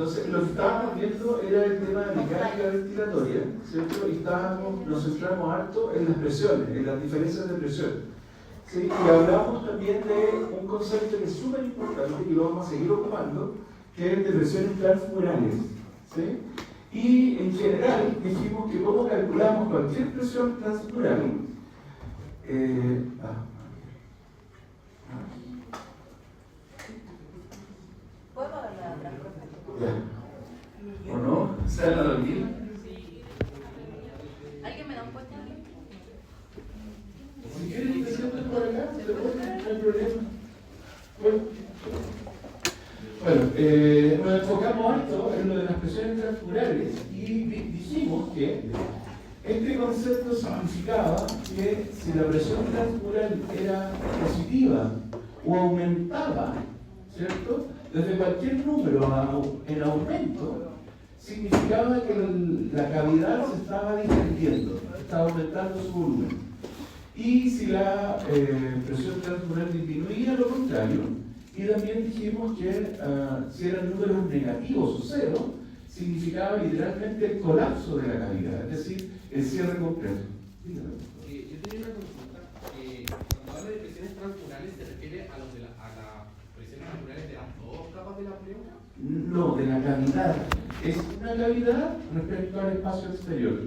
entonces lo que estábamos viendo era el tema de mecánica ventilatoria, ¿cierto? Y nos centramos harto en las presiones, en las diferencias de presión. ¿Sí? Y hablamos también de un concepto que es súper importante y lo vamos a seguir ocupando, que es el de presiones transmurales. ¿Sí? Y en general dijimos que cómo calculamos cualquier presión transmural. ¿Puedo darle a otra, profe? Ya. ¿O no? ¿Se van a dormir? ¿Alguien me da un puesto aquí? Si quieren que te sientes por acá, te puedes, no hay problema. Bueno, nos enfocamos harto en lo de las presiones transmurales y dijimos que este concepto significaba que si la presión transmural era positiva o aumentaba, ¿cierto? Desde cualquier número en aumento, significaba que la cavidad se estaba distendiendo, estaba aumentando su volumen. Y si la presión transmural disminuía, lo contrario. Y también dijimos que si eran números negativos o cero, significaba literalmente el colapso de la cavidad, es decir, el cierre completo. Yo tenía una consulta. Cuando habla de presiones transmurales, ¿se refiere a las presiones transmurales de las dos capas de la pleura? No, de la cavidad. Es una cavidad respecto al espacio exterior.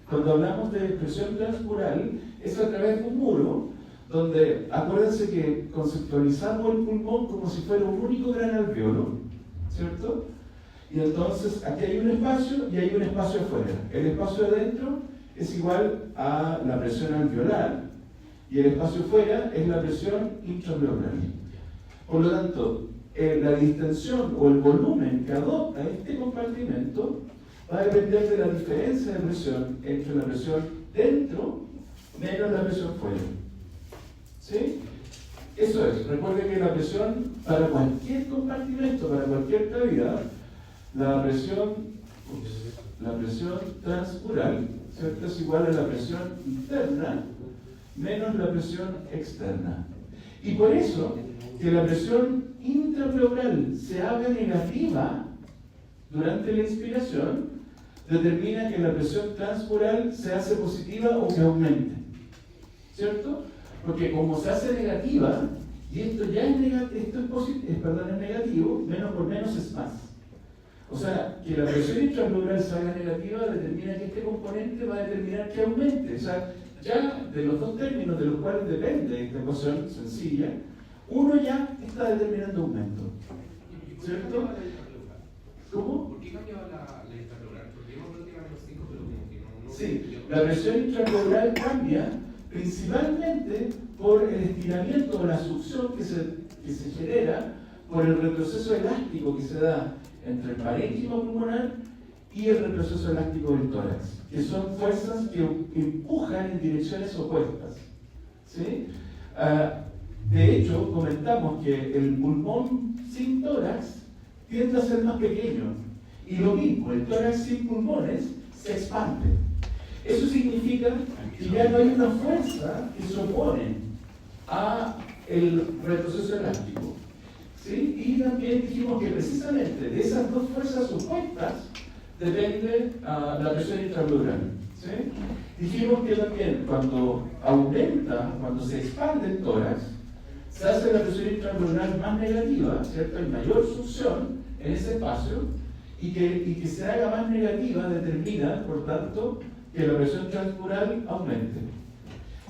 Cuando hablamos de presión transmural, es a través de un muro, donde acuérdense que conceptualizamos el pulmón como si fuera un único gran alveolo, ¿cierto? Y entonces aquí hay un espacio y hay un espacio afuera. El espacio adentro es igual a la presión alveolar y el espacio fuera es la presión intrapleural. Por lo tanto, la distensión o el volumen que adopta este compartimento va a depender de la diferencia de presión entre la presión dentro menos la presión fuera. ¿Sí? Eso es. Recuerden que la presión para cualquier compartimento, para cualquier cavidad, la presión transmural, ¿cierto? Es igual a la presión interna menos la presión externa. Y por eso, que la presión intrapleural se haga negativa durante la inspiración, determina que la presión transmural se hace positiva o que aumente. ¿Cierto? Porque como se hace negativa, y esto ya es negativo, es negativo, menos por menos es más. O sea, que la presión intrapleural se haga negativa determina que este componente va a determinar que aumente. O sea, ya de los dos términos de los cuales depende esta ecuación sencilla, uno ya está determinando aumento. ¿Cierto? ¿Cómo? ¿Por qué cambiaba la intrapleural? Porque yo me acuerdo que eran los 5, pero como que no. Sí, la presión intrapleural cambia principalmente por el estiramiento o la succión que se genera por el retroceso elástico que se da entre el parénquima pulmonar y el retroceso elástico del tórax, que son fuerzas que empujan en direcciones opuestas. ¿Sí? De hecho, comentamos que el pulmón sin tórax tiende a ser más pequeño, y lo mismo, el tórax sin pulmones se expande. Eso significa que ya no hay una fuerza que se opone a el retroceso elástico. ¿Sí? Y también dijimos que precisamente de esas dos fuerzas opuestas depende la presión intrapleural. ¿Sí? Dijimos que también cuando aumenta, cuando se expande el tórax, se hace la presión intrapleural más negativa, ¿cierto? Hay mayor succión en ese espacio, y que se haga más negativa determina, por tanto, que la presión transmural aumente.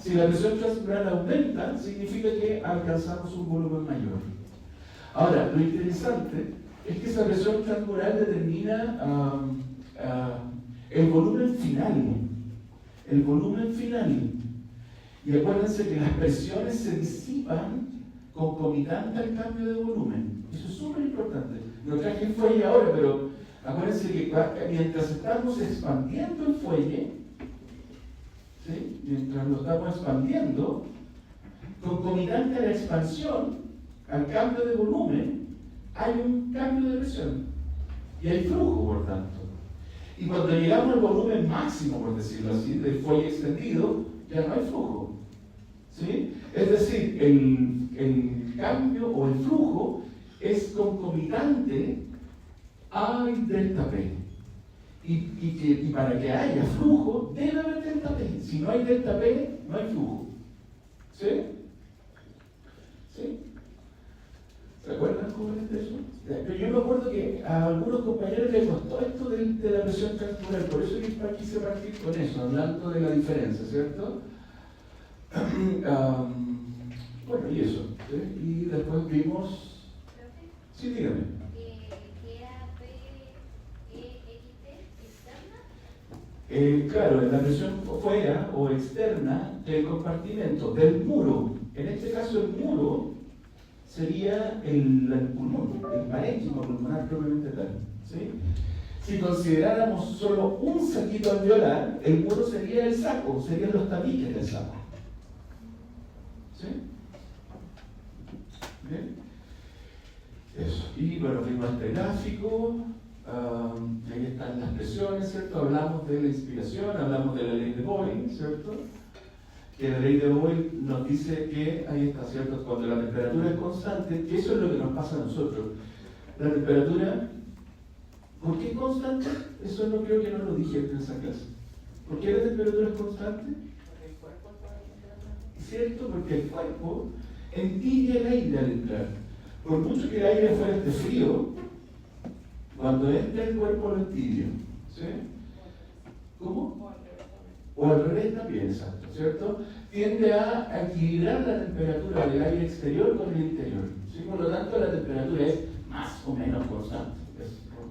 Si la presión transmural aumenta, significa que alcanzamos un volumen mayor. Ahora, lo interesante es que esa presión transmural determina el volumen final. El volumen final. Y acuérdense que las presiones se disipan concomitante al cambio de volumen. Eso es súper importante. Lo traje el fuelle ahora, pero acuérdense que mientras estamos expandiendo el fuelle, ¿sí? Mientras lo estamos expandiendo, concomitante a la expansión, al cambio de volumen, hay un cambio de presión. Y hay flujo, por tanto. Y cuando llegamos al volumen máximo, por decirlo así, del fuelle extendido, ya no hay flujo. ¿Sí? Es decir, el cambio o el flujo es concomitante hay delta P. Y para que haya flujo, debe haber delta P. Si no hay delta P, no hay flujo. ¿Sí? ¿Sí? ¿Se acuerdan jóvenes de eso? Pero yo me acuerdo que a algunos compañeros les costó esto de la presión transmural, por eso yo quise partir con eso, hablando de la diferencia, ¿cierto? Bueno, y eso. ¿Sí? Y después vimos... Sí, dígame. Claro, la presión fuera o externa del compartimento, del muro. En este caso, el muro sería el pulmón, el parénquima pulmonar propiamente tal. ¿Sí? Si consideráramos solo un saquito alveolar, el muro sería el saco, serían los tabiques del saco. ¿Sí? ¿Bien? Eso. Y bueno, vimos este gráfico. Ahí están las presiones, ¿cierto? Hablamos de la inspiración, hablamos de la ley de Boyle, ¿cierto? Que la ley de Boyle nos dice que, ahí está, ¿cierto? Cuando la temperatura es constante, que eso es lo que nos pasa a nosotros. La temperatura, ¿por qué es constante? Eso no creo que no lo dije en esa clase. ¿Por qué la temperatura es constante? ¿Cierto? Porque el cuerpo entibia el aire al entrar. Por mucho que el aire fuera esté frío, cuando entra el cuerpo lo entibia. ¿Sí? ¿Cómo? O al revés también, exacto, ¿cierto? Tiende a equilibrar la temperatura del aire exterior con el interior. ¿Sí? Por lo tanto, la temperatura es más o menos constante, es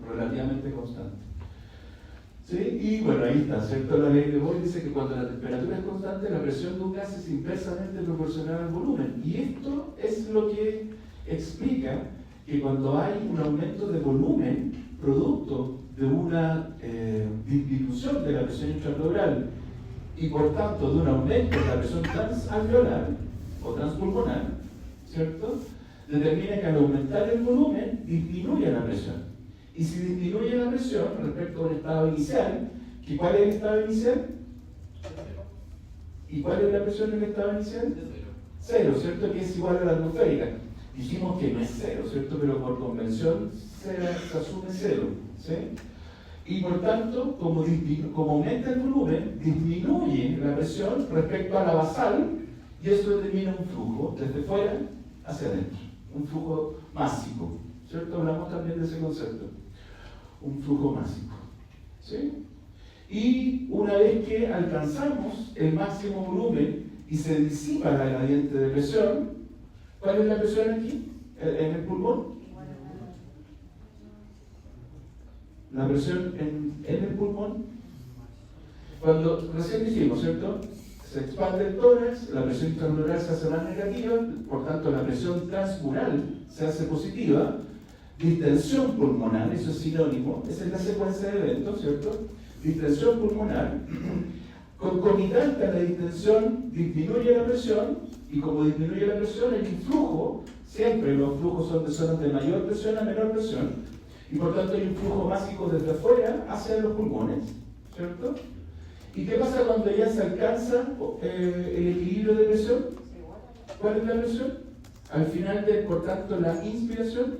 relativamente constante. ¿Sí? Y bueno, ahí está, ¿cierto? La ley de Boyle dice que cuando la temperatura es constante, la presión de un gas es inversamente proporcional al volumen. Y esto es lo que explica que cuando hay un aumento de volumen, producto de una disminución de la presión intrapleural y por tanto de un aumento de la presión transalveolar o transpulmonar, ¿cierto? Determina que al aumentar el volumen disminuye la presión. Y si disminuye la presión respecto a un estado inicial, ¿cuál es el estado inicial? ¿Y cuál es la presión en el estado inicial? Cero, ¿cierto? Que es igual a la atmosférica. Dijimos que no es cero, ¿cierto? Pero por convención se asume cero, ¿sí? Y por tanto, como aumenta el volumen, disminuye la presión respecto a la basal y eso determina un flujo desde fuera hacia adentro, un flujo másico, ¿cierto? Hablamos también de ese concepto, un flujo másico, ¿sí? Y una vez que alcanzamos el máximo volumen y se disipa la gradiente de presión, ¿cuál es la presión aquí? ¿En el pulmón? La presión en el pulmón, cuando recién dijimos, ¿cierto? Se expande el tórax, la presión intrapleural se hace más negativa, por tanto la presión transmural se hace positiva, distensión pulmonar, eso es sinónimo, esa es la secuencia de eventos, ¿cierto? Distensión pulmonar, concomitante a la distensión disminuye la presión, y como disminuye la presión, el influjo, siempre los flujos son de zonas de mayor presión a menor presión, y por tanto hay un flujo másico desde afuera hacia los pulmones, ¿cierto? ¿Y qué pasa cuando ya se alcanza el equilibrio de presión? ¿Cuál es la presión? Al final de, por tanto, la inspiración,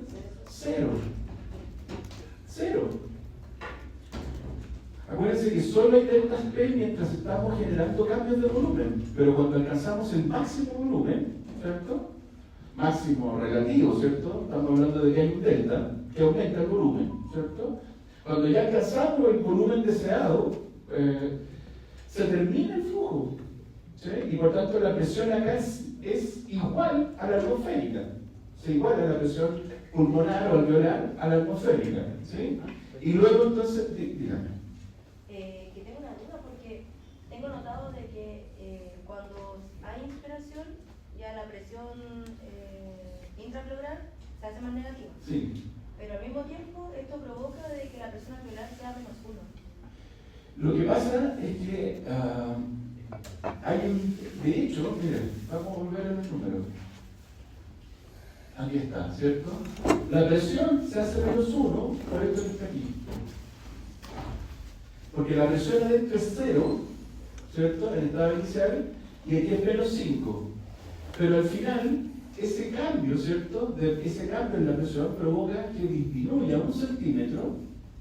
cero. Cero. Acuérdense que solo hay deltas P mientras estamos generando cambios de volumen, pero cuando alcanzamos el máximo volumen, ¿cierto? Máximo relativo, ¿cierto? Estamos hablando de que hay un delta que aumenta el volumen, ¿cierto? Cuando ya alcanzamos el volumen deseado, se termina el flujo, ¿sí? Y por tanto la presión acá es igual a la atmosférica, se iguala la presión pulmonar o alveolar a la atmosférica, ¿sí? Y luego entonces, dígame. Que tengo una duda porque tengo notado de que cuando hay inspiración ya la presión intrapleural se hace más negativa. Sí. Pero al mismo tiempo esto provoca de que la presión alveolar sea -1. Lo que pasa es que de hecho, miren, vamos a volver a los números. Aquí está, ¿cierto? La presión se hace -1 por esto que está aquí. Porque la presión adentro es 0, ¿cierto? En el estado inicial, y aquí es -5. Pero al final, ese cambio, ¿cierto? Ese cambio en la presión provoca que disminuya 1 centímetro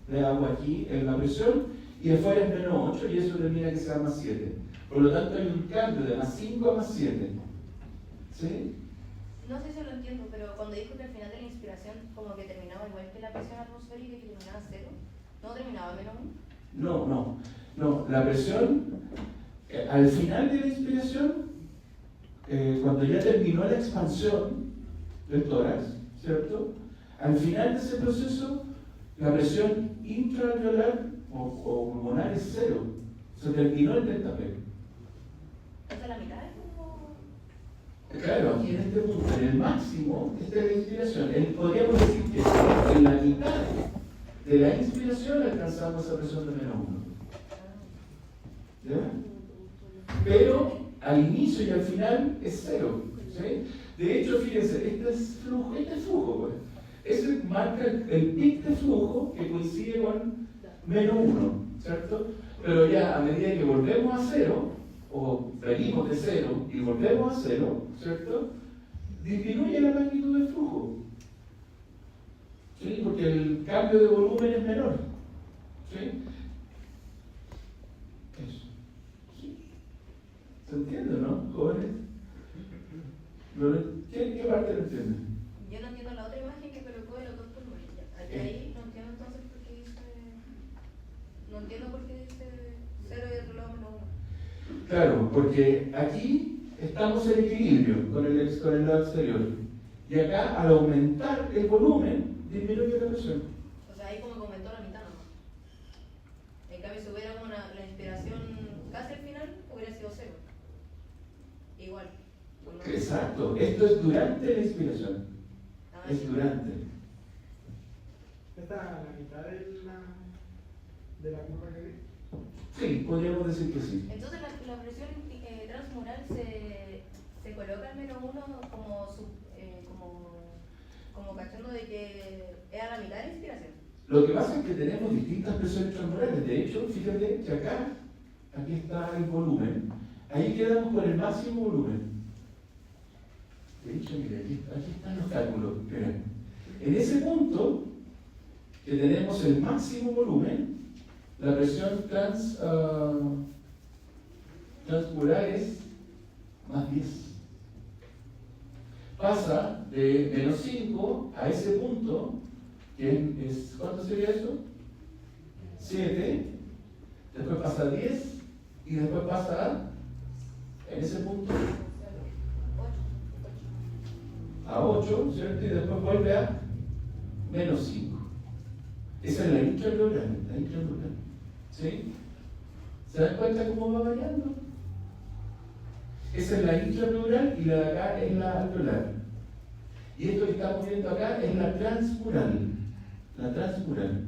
de agua aquí en la presión y afuera es menos 8 y eso termina que sea más 7. Por lo tanto hay un cambio de más 5 a más 7. ¿Sí? No sé si lo entiendo, pero cuando dijo que al final de la inspiración como que terminaba igual que la presión atmosférica y que terminaba 0, ¿no terminaba menos 1? No. La presión, al final de la inspiración, cuando ya terminó la expansión del tórax, ¿cierto? Al final de ese proceso, la presión intraalveolar o pulmonar es 0. Se terminó el delta P. ¿Es de la mitad? Claro, aquí en este punto, en el máximo, esta es la inspiración. Podríamos decir que en la mitad de la inspiración alcanzamos esa presión de menos 1. ¿Ya? Pero al inicio y al final es 0. ¿Sí? De hecho, fíjense, este es flujo, pues. Ese marca el pic de flujo que coincide con menos 1, ¿cierto? Pero ya a medida que volvemos a 0, o venimos de 0 y volvemos a 0, ¿cierto? Disminuye la magnitud del flujo. ¿Sí? Porque el cambio de volumen es menor. ¿Sí? Eso. ¿Sí? ¿Se entiende, no, jóvenes? ¿Qué parte lo entienden? Yo no entiendo la otra imagen que colocó de los dos pulmones. Ahí no entiendo entonces por qué dice... No entiendo por qué dice 0 y otro lado menos 1. Claro, porque aquí estamos en equilibrio con el lado exterior. Y acá, al aumentar el volumen, disminuye la presión. O sea, ahí como que aumentó la mitad nomás. En cambio, si hubiera como la inspiración casi al final, hubiera sido 0. Igual. ¿No? Exacto, esto es durante la inspiración. Es durante. ¿Esta es la mitad de la curva que vi? Sí, podríamos decir que sí. Entonces la presión transmural se coloca al menos 1 como cachando de que es a la mitad de la inspiración. Lo que pasa es que tenemos distintas presiones transmurales. De hecho, fíjate que acá, aquí está el volumen. Ahí quedamos con el máximo volumen. De hecho, mire, aquí están los cálculos. Miren. En ese punto, que tenemos el máximo volumen, la presión transmural es más 10. Pasa de menos 5 a ese punto, que es ¿cuánto sería eso? 7, después pasa a 10 y después pasa en ese punto a 8, ¿cierto? Y después vuelve a menos 5. Esa es la intraalveolar, ¿sí? ¿Se dan cuenta cómo va variando? Esa es la intraalveolar y la de acá es la alveolar. Y esto que estamos viendo acá es la transmural. La transmural.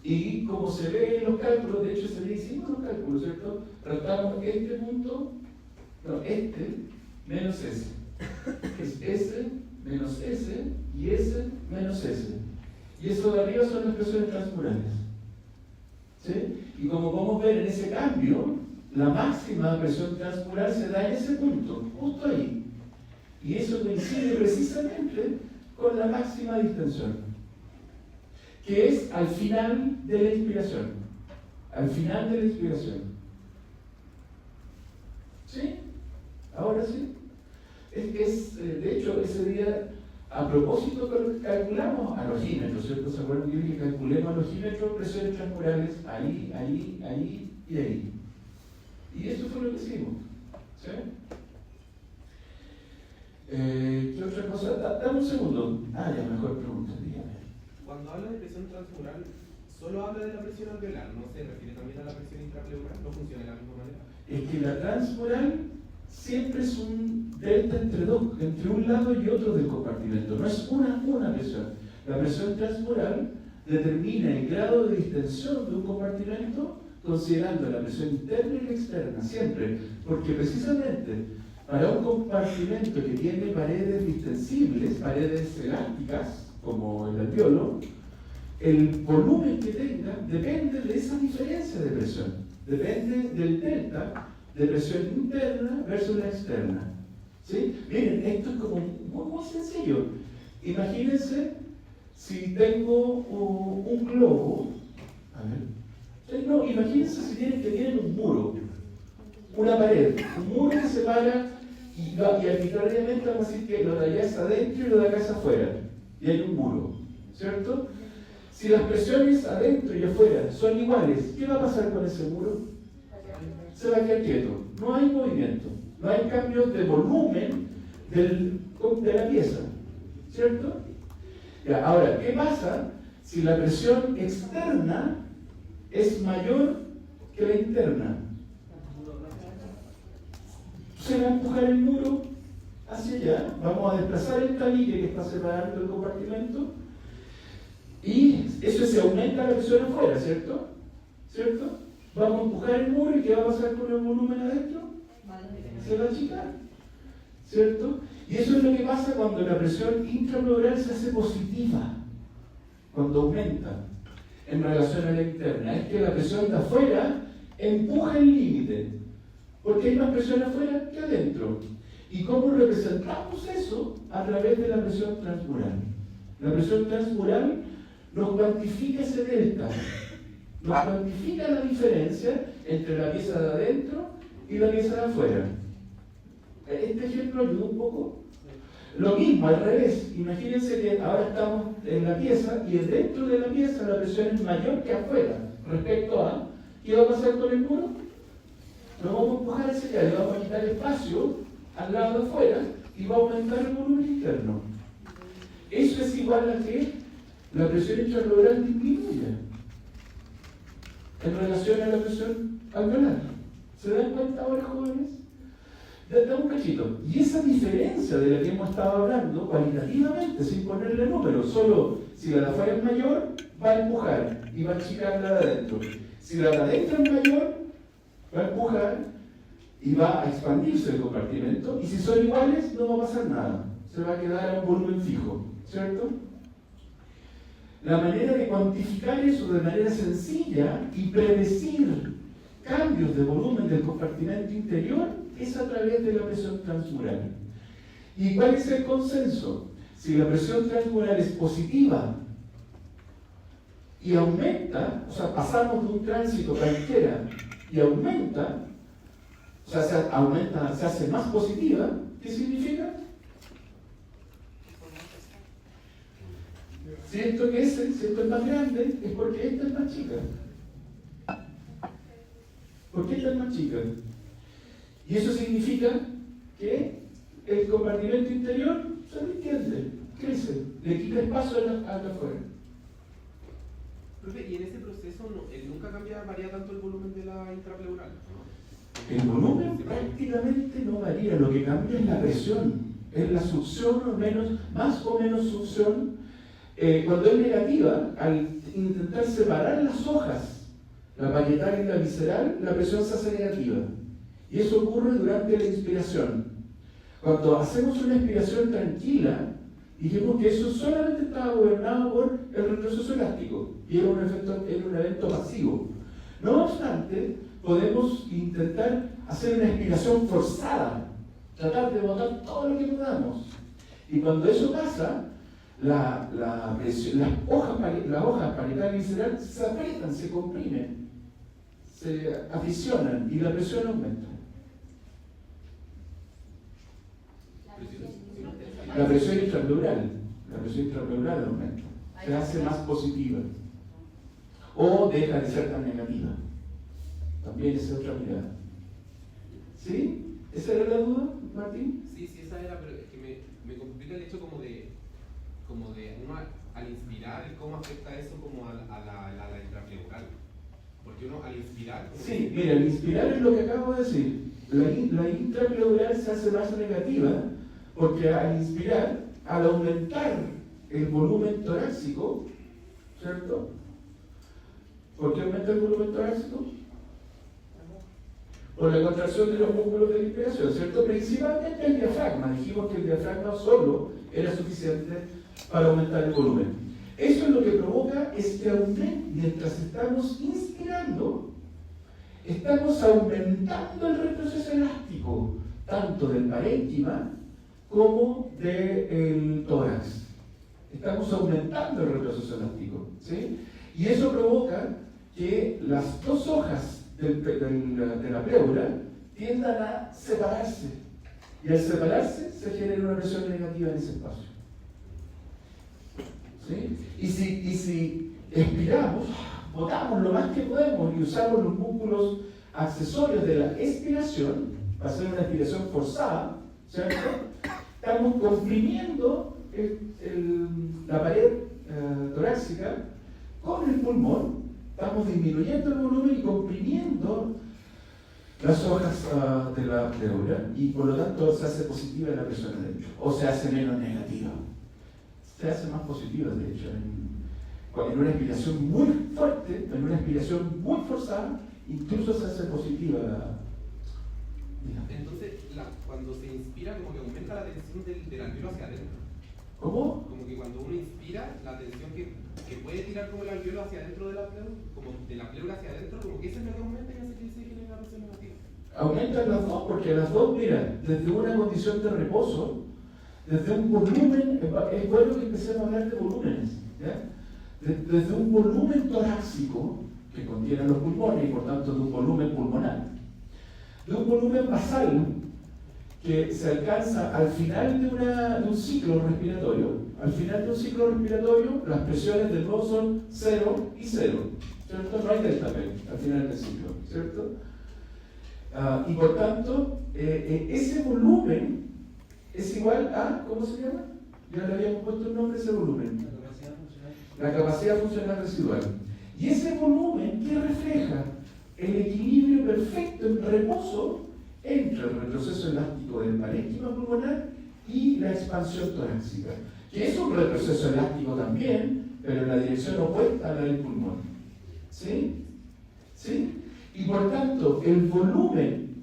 Y como se ve en los cálculos, de hecho se ve hicimos los cálculos, ¿cierto? Tratamos este punto, no, menos ese. Es S menos S y S menos S. Y eso de arriba son las presiones transmurales. ¿Sí? Y como podemos ver en ese cambio, la máxima presión transmural se da en ese punto, justo ahí. Y eso coincide precisamente con la máxima distensión, que es al final de la inspiración. Al final de la inspiración. ¿Sí? Ahora sí. De hecho, ese día, a propósito, calculamos alogímetros, ¿cierto? ¿Se acuerdan que calculemos alogímetros, presiones transmurales, ahí y ahí? Y eso fue lo que hicimos. ¿Sí? ¿Qué otra cosa? Dame un segundo. Ya, mejor pregunta, dígame. Cuando habla de presión transmural, ¿solo habla de la presión alveolar? ¿No se refiere también a la presión intrapleural? ¿No funciona de la misma manera? Es que la transmural siempre es un delta entre un lado y otro del compartimento. No es una presión. La presión transmural determina el grado de distensión de un compartimento considerando la presión interna y la externa, siempre. Porque precisamente para un compartimento que tiene paredes distensibles, paredes elásticas, como el alveolo, el volumen que tenga depende de esa diferencia de presión. Depende del delta de presión interna versus la externa. ¿Sí? Miren, esto es como muy sencillo. Imagínense si tengo un globo. A ver. No, imagínense si tienen un muro, una pared, un muro que separa y arbitrariamente vamos a decir que lo de allá es adentro y lo de acá es afuera. Y hay un muro, ¿cierto? Si las presiones adentro y afuera son iguales, ¿qué va a pasar con ese muro? Se va a quedar quieto. No hay movimiento, no hay cambio de volumen de la pieza, ¿cierto? Ya, ahora, ¿qué pasa si la presión externa es mayor que la interna? Se va a empujar el muro hacia allá, vamos a desplazar el tabique que está separando el compartimento y eso se aumenta la presión afuera, ¿cierto? ¿Cierto? Vamos a empujar el muro y ¿qué va a pasar con el volumen adentro? Se va a achicar, ¿cierto? Y eso es lo que pasa cuando la presión intrapleural se hace positiva, cuando aumenta en relación a la interna. Es que la presión de afuera empuja el límite, porque hay más presión afuera que adentro. ¿Y cómo representamos eso? A través de la presión transmural. La presión transmural nos cuantifica ese delta, nos cuantifica la diferencia entre la pieza de adentro y la pieza de afuera. Este ejemplo ayuda un poco. Lo mismo, al revés. Imagínense que ahora estamos en la pieza y dentro de la pieza la presión es mayor que afuera respecto a. ¿Qué va a pasar con el muro? Lo vamos a empujar hacia allá, le vamos a quitar espacio al lado de afuera y va a aumentar el volumen interno. Eso es igual a que la presión intrapleural disminuye en relación a la presión alveolar. ¿Se dan cuenta ahora, jóvenes? Da un cachito. Y esa diferencia de la que hemos estado hablando, cualitativamente, sin ponerle números, solo si la de afuera es mayor, va a empujar y va a achicar la de adentro. Si la de adentro es mayor, va a empujar y va a expandirse el compartimento. Y si son iguales, no va a pasar nada. Se va a quedar a un volumen fijo, ¿cierto? La manera de cuantificar eso de manera sencilla y predecir cambios de volumen del compartimento interior es a través de la presión transmural. ¿Y cuál es el consenso? Si la presión transmural es positiva y aumenta, o sea, pasamos de un tránsito cualquiera y aumenta, o sea, se hace más positiva, ¿qué significa? Si esto es más grande, es porque esta es más chica. ¿Por qué esta es más chica? Y eso significa que el compartimento interior se extiende, crece, le quita espacio a la afuera. Profe, y en ese proceso nunca varía tanto el volumen de la intrapleural, ¿no? El volumen prácticamente no varía, lo que cambia es la presión, es la succión o menos, más o menos succión. Cuando es negativa, al intentar separar las hojas, la parietal y la visceral, la presión se hace negativa. Y eso ocurre durante la inspiración. Cuando hacemos una inspiración tranquila, dijimos que eso solamente estaba gobernado por el retroceso elástico y era un evento pasivo. No obstante, podemos intentar hacer una inspiración forzada, tratar de botar todo lo que podamos. Y cuando eso pasa, las hojas parietales y visceral se aprietan, se comprimen, se aficionan y la presión aumenta. La presión intrapleural aumenta, se hace más positiva o deja de ser tan negativa. También esa es otra mirada. ¿Sí? ¿Esa era la duda, Martín? Sí, esa era, pero es que me complica el hecho como de uno al inspirar, cómo afecta eso como a la intrapleural. Porque uno al inspirar... Sí, mira, el inspirar es lo que acabo de decir. La intrapleural se hace más negativa porque al inspirar, al aumentar el volumen torácico, ¿cierto? ¿Por qué aumenta el volumen torácico? Por la contracción de los músculos de la inspiración, ¿cierto? Principalmente el diafragma. Dijimos que el diafragma solo era suficiente para aumentar el volumen. Eso es lo que provoca este aumento. Mientras estamos inspirando, estamos aumentando el retroceso elástico. tanto del parénquima como del tórax. Estamos aumentando el retroceso elástico, ¿sí? Y eso provoca que las dos hojas de la pleura tiendan a separarse. Y al separarse se genera una presión negativa en ese espacio. ¿Sí? Y si expiramos, botamos lo más que podemos y usamos los músculos accesorios de la expiración para hacer una expiración forzada, ¿cierto? Estamos comprimiendo la pared torácica con el pulmón, estamos disminuyendo el volumen y comprimiendo las hojas de la pleura, y por lo tanto se hace positiva la presión adentro, o se hace menos negativa. Se hace más positiva, de hecho, en una expiración muy fuerte, en una expiración muy forzada, incluso se hace positiva. Entonces, cuando se inspira, como que aumenta la tensión del alveolo hacia adentro. ¿Cómo? Como que cuando uno inspira, la tensión que puede tirar como el alveolo hacia adentro de la pleura, como de la pleura hacia adentro, como que ese es lo que aumenta y hace que se genere la presión negativa. Aumentan las dos, porque las dos, mira, desde una condición de reposo, desde un volumen, es bueno que empecemos a hablar de volúmenes, ¿ya? Desde un volumen torácico que contiene los pulmones y por tanto de un volumen pulmonar, de un volumen basal que se alcanza al final de un ciclo respiratorio. Al final de un ciclo respiratorio, las presiones del nuevo son 0 y 0, ¿cierto? No hay delta P al final del ciclo, ¿cierto? Y por tanto, ese volumen es igual a, ¿cómo se llama? Ya le habíamos puesto el nombre a ese volumen. La capacidad funcional residual. Y ese volumen que refleja el equilibrio perfecto en reposo entre el retroceso elástico del parénquima pulmonar y la expansión torácica, que es un retroceso elástico también, pero en la dirección opuesta a la del pulmón. ¿Sí? ¿Sí? Y por tanto, el volumen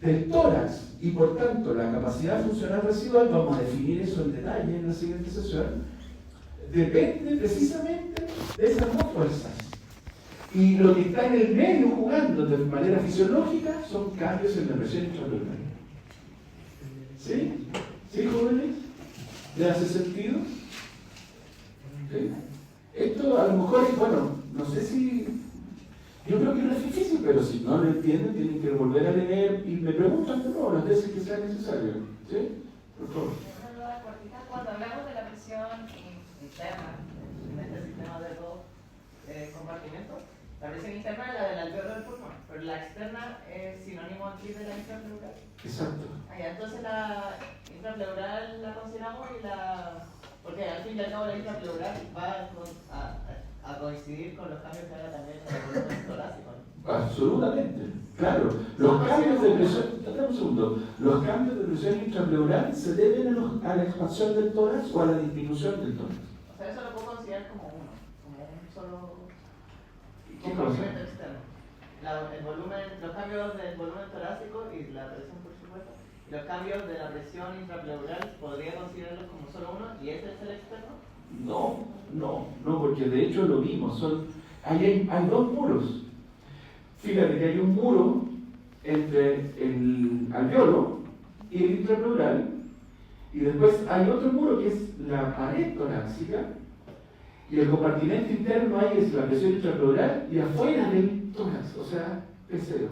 del tórax y por tanto la capacidad funcional residual, vamos a definir eso en detalle en la siguiente sesión, depende precisamente de esas dos fuerzas. Y lo que está en el medio jugando de manera fisiológica son cambios en la presión intrapleural. ¿Sí? ¿Sí, jóvenes? ¿Le hace sentido? ¿Sí? Esto a lo mejor es, bueno, no sé si... Yo creo que no es difícil, pero si no lo entienden, tienen que volver a leer y me preguntan de nuevo las veces que sea necesario. ¿Sí? Por favor. Cuando hablamos de la presión interna, en este sistema de dos compartimentos, la presión interna es la del alveolo del pulmón, pero la externa es sinónimo aquí de la intrapleural. Exacto. Entonces la intrapleural la consideramos porque al fin y al cabo la intrapleural va a coincidir con los cambios que haga también en el volumen torácico, ¿no? Absolutamente, claro. Los cambios de presión, dame un segundo, los cambios de presión intrapleural se deben a la expansión del tórax o a la disminución del tórax. O sea, eso lo puedo considerar como un solo ¿Qué cosa? compartimento externo. Los cambios del volumen torácico y la presión, por supuesto, y los cambios de la presión intrapleural, ¿podría considerarlos como solo uno y ese es el externo? No, porque de hecho lo vimos, hay dos muros. Fíjate que hay un muro entre el alveolo y el intrapleural, y después hay otro muro que es la pared torácica, y el compartimento interno ahí es la presión intrapleural y afuera del tórax, o sea, P0.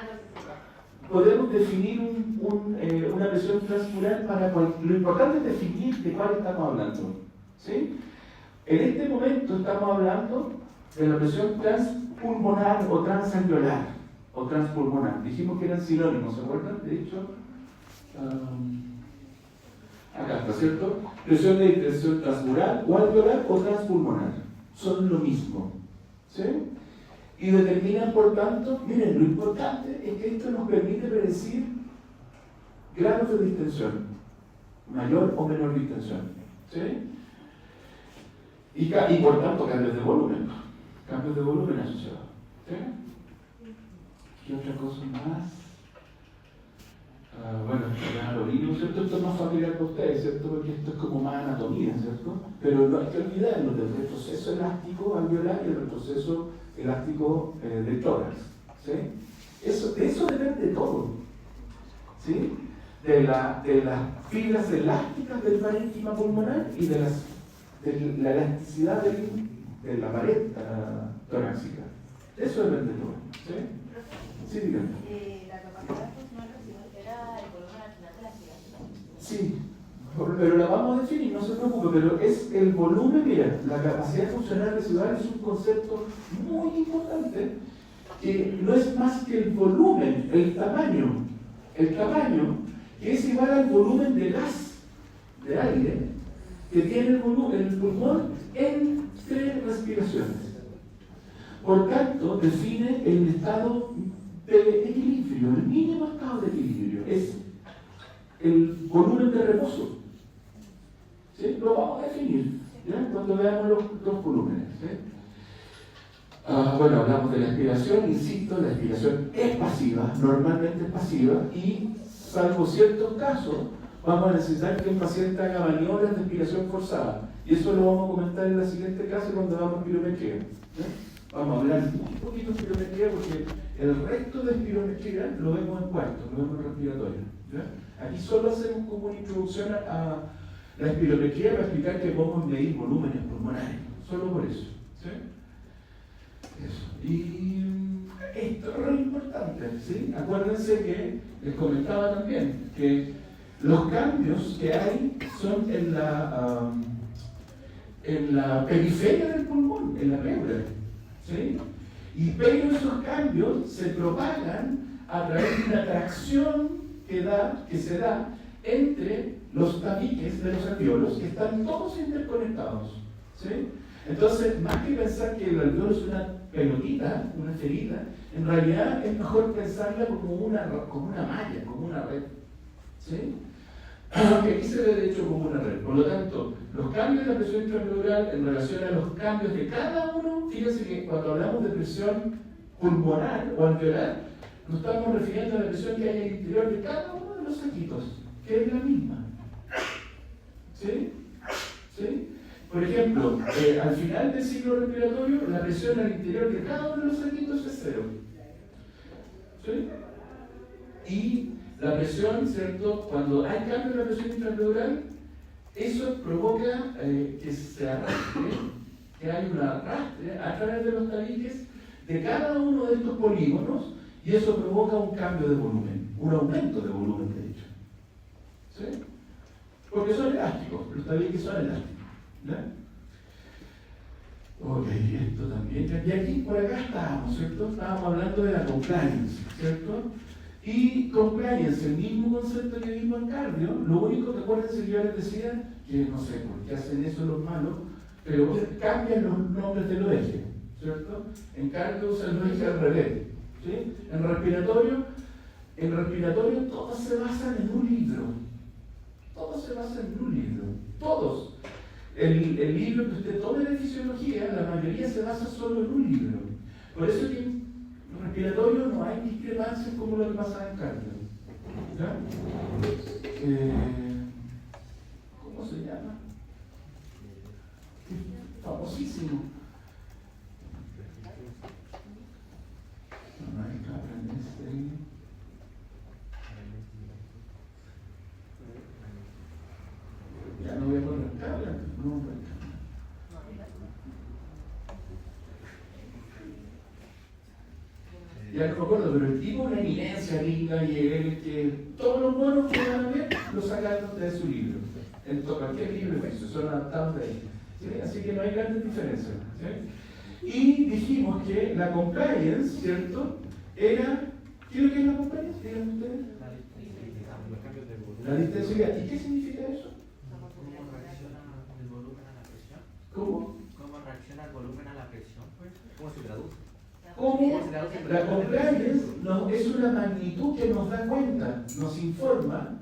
Entonces sí. Podemos definir una presión transmural para lo importante es definir de cuál estamos hablando. ¿Sí? En este momento estamos hablando de la presión transpulmonar o transalveolar o transpulmonar. Dijimos que eran sinónimos, ¿se acuerdan? De hecho, acá está, ¿cierto? Presión de intención transmural o alveolar o transpulmonar. Son lo mismo. ¿Sí? Y determinan, por tanto, miren, lo importante es que esto nos permite predecir grados de distensión, mayor o menor distensión. ¿Sí? Y por tanto, cambios de volumen asociados. ¿Sí? ¿Qué otra cosa más? Bueno, ya lo vimos, ¿cierto? Esto es más familiar para ustedes, ¿cierto? Porque esto es como más anatomía, ¿cierto? Pero no hay que olvidarnos del retroceso elástico alveolar y el retroceso elástico del tórax. ¿Sí? De eso depende todo. ¿Sí? De las fibras elásticas del parénquima pulmonar y de la elasticidad de la pared torácica. De eso depende todo. ¿Sí? Sí, dígame. La capacidad funcional residual era el volumen al final de la aspiración. Sí, pero la vamos a definir, no se preocupe, pero es el volumen, mira, la capacidad funcional residual es un concepto muy importante que no es más que el volumen, el tamaño que es igual al volumen de gas, de aire, que tiene el pulmón entre respiraciones. Por tanto, define el estado de equilibrio, el mínimo estado de equilibrio, es el volumen de reposo. ¿Sí? Lo vamos a definir, ¿ya? Cuando veamos los volúmenes. ¿Sí? Bueno, hablamos de la expiración, insisto, la expiración es pasiva, normalmente es pasiva, y salvo ciertos casos, vamos a necesitar que un paciente haga maniobras de expiración forzada. Y eso lo vamos a comentar en la siguiente clase cuando hagamos espirometría. ¿Sí? Vamos a hablar un poquito de espirometría porque el resto de espirometría lo vemos en cuarto, lo vemos en respiratorio. ¿Ya? Aquí solo hacemos como una introducción a la espirometría para explicar que podemos medir volúmenes pulmonares, solo por eso. ¿Sí? Eso. Y esto es re importante, ¿sí? Acuérdense que les comentaba también que los cambios que hay son en la periferia del pulmón, en la pleura, ¿sí? Pero esos cambios se propagan a través de una tracción que se da entre los tabiques de los alveolos, que están todos interconectados, ¿sí? Entonces, más que pensar que el alveolo es una pelotita, una ferida, en realidad es mejor pensarla como una malla, como una red. ¿Sí? Que aquí se ve de hecho como una red. Por lo tanto, los cambios de la presión intrapleural en relación a los cambios de cada uno, fíjense que cuando hablamos de presión pulmonar o alveolar, nos estamos refiriendo a la presión que hay en el interior de cada uno de los saquitos, que es la misma. ¿Sí? ¿Sí? Por ejemplo, al final del ciclo respiratorio, la presión al interior de cada uno de los saquitos es 0. ¿Sí? Y la presión, ¿cierto? Cuando hay cambio en la presión intrapleural, eso provoca que se arrastre, que hay un arrastre a través de los tabiques de cada uno de estos polígonos, y eso provoca un cambio de volumen, un aumento de volumen, de hecho. ¿Sí? Porque son elásticos, los tabiques son elásticos. ¿Ya? Ok, esto también. Y aquí, por acá estábamos, ¿cierto? Estábamos hablando de la compliance, ¿cierto? Y compliance, el mismo concepto que vimos en cardio, lo único que acuérdense que yo les decía, que no sé por qué hacen eso los malos, pero cambian los nombres de los ejes, ¿cierto? En cardio usan los ejes al revés, ¿sí? En respiratorio todos se basan en un libro. Todos se basan en un libro. Todos. El libro que usted tome de fisiología, la mayoría se basa solo en un libro. Por eso que en respiratorio no hay discrepancias como lo que pasa en cardio. ¿Ya? ¿Cómo se llama? Famosísimo. No hay que aprender Ya no voy a poner tabla, no. Ya no me acuerdo, pero el tipo, una eminencia linda y él, que todos los monos que van a ver, lo sacaron de su libro. En cualquier libro de eso, son adaptados de ahí. ¿Sí? Así que no hay grandes diferencias. ¿Sí? Y dijimos que la compliance, ¿cierto? Era. ¿Qué es lo que es la compliance? Díganme ustedes. La distensibilidad. ¿Y qué significa eso? ¿Cómo? ¿Cómo reacciona el volumen a la presión? ¿Cómo se traduce? ¿Cómo? La compliance es una magnitud que nos da cuenta, nos informa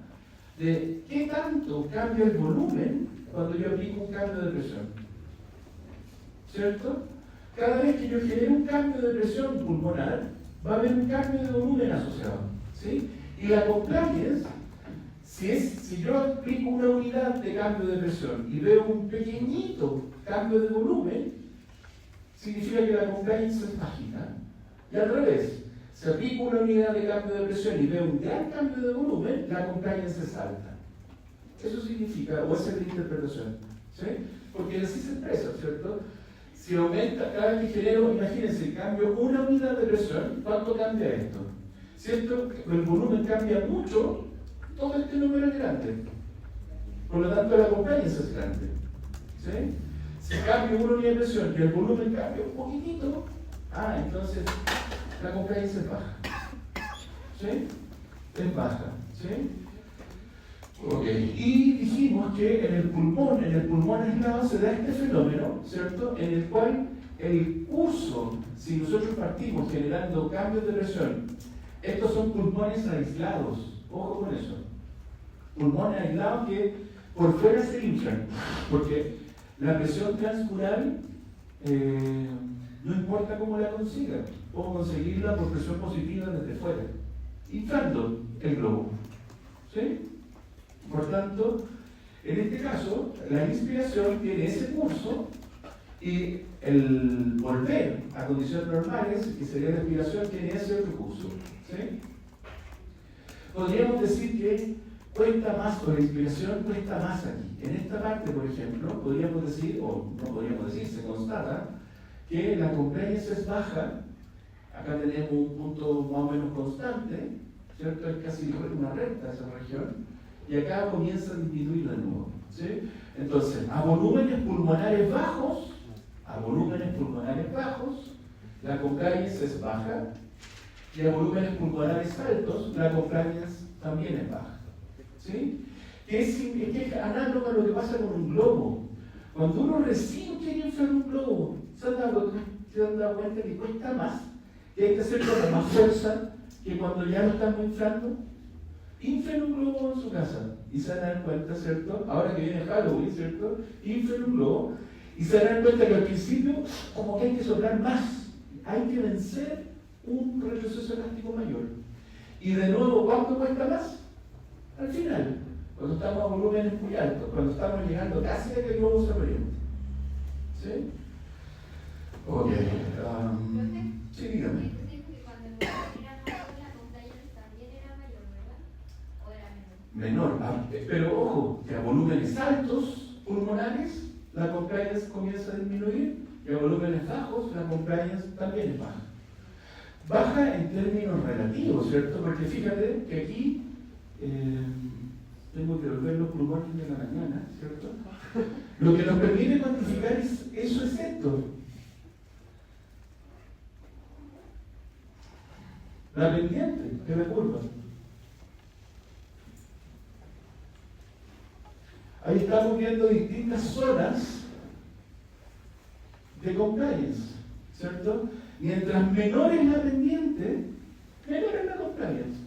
de qué tanto cambia el volumen cuando yo aplico un cambio de presión. ¿Cierto? Cada vez que yo genero un cambio de presión pulmonar, va a haber un cambio de volumen asociado. ¿Sí? Y la compliance, si yo aplico una unidad de cambio de presión y veo un pequeñito cambio de volumen, significa que la compliance es bajita. Y al revés, Si aplico una unidad de cambio de presión y veo un gran cambio de volumen, la compliance es alta. Eso significa, o esa es la interpretación, ¿sí? Porque así se expresa, ¿cierto? Si aumenta cada vez que genero, imagínense, cambio una unidad de presión, ¿cuánto cambia esto? Si el volumen cambia mucho, todo este número es grande. Por lo tanto, la compliance es grande, ¿sí? Si cambio una unidad de presión y el volumen cambia un poquitito, entonces la compliance es baja, ¿sí? Es baja, ¿sí? Ok, y dijimos que en el pulmón aislado se da este fenómeno, ¿cierto? En el cual el curso, si nosotros partimos generando cambios de presión, estos son pulmones aislados, ojo con eso, pulmones aislados que por fuera se inflan, porque la presión transmural no importa cómo la consiga, puedo conseguirla por presión positiva desde fuera, inflando el globo, ¿sí? Por tanto, en este caso, la inspiración tiene ese curso y el volver a condiciones normales, que sería la expiración, tiene ese otro curso, ¿sí? Podríamos decir que cuesta más, o la inspiración cuesta más aquí. En esta parte, por ejemplo, podríamos decir, o no podríamos decir, se constata que la compliance es baja. Acá tenemos un punto más o menos constante, ¿cierto? Es casi una recta esa región. Y acá comienza a disminuir de nuevo, ¿sí? Entonces, a volúmenes pulmonares bajos, la compliance es baja, y a volúmenes pulmonares altos, la compliance también es baja, ¿sí? Es análogo a lo que pasa con un globo. Cuando uno recién quiere inflar un globo, ¿se han dado cuenta que cuesta más? Que hay que hacerlo con más fuerza que cuando ya lo estamos inflando. Inflen un globo en su casa y se van a dar cuenta, ¿cierto? Ahora que viene Halloween, ¿cierto? Inflen un globo y se van a dar cuenta que al principio como que hay que soplar más, hay que vencer un retroceso elástico mayor. Y de nuevo, ¿cuánto cuesta más? Al final, cuando estamos a volúmenes muy altos, cuando estamos llegando casi a que el globo se reviente. ¿Sí? Ok. Sí, dígame. Menor, pero ojo, que a volúmenes altos pulmonares la compliance comienza a disminuir y a volúmenes bajos la compliance también es baja. Baja en términos relativos, ¿cierto? Porque fíjate que aquí tengo que volver los pulmones de la mañana, ¿cierto? Lo que nos permite cuantificar eso es esto. La pendiente de la curva. Ahí estamos viendo distintas zonas de compliance, ¿cierto? Mientras menor es la pendiente, menor es la compliance.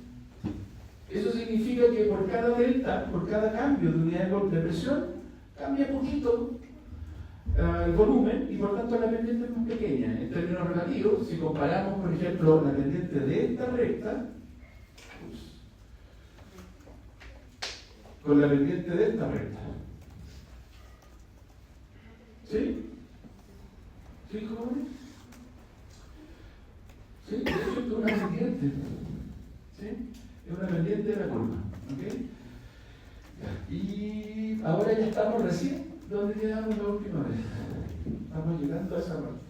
Eso significa que por cada delta, por cada cambio de unidad de presión, cambia poquito el volumen y por tanto la pendiente es más pequeña. En términos relativos, si comparamos, por ejemplo, la pendiente de esta recta con la pendiente de esta recta. ¿Sí? ¿Sí, jóvenes? ¿Sí? De hecho, esto es una pendiente. ¿Sí? Es una pendiente de la curva. ¿Ok? Y ahora ya estamos recién donde quedamos la última vez. Estamos llegando a esa parte.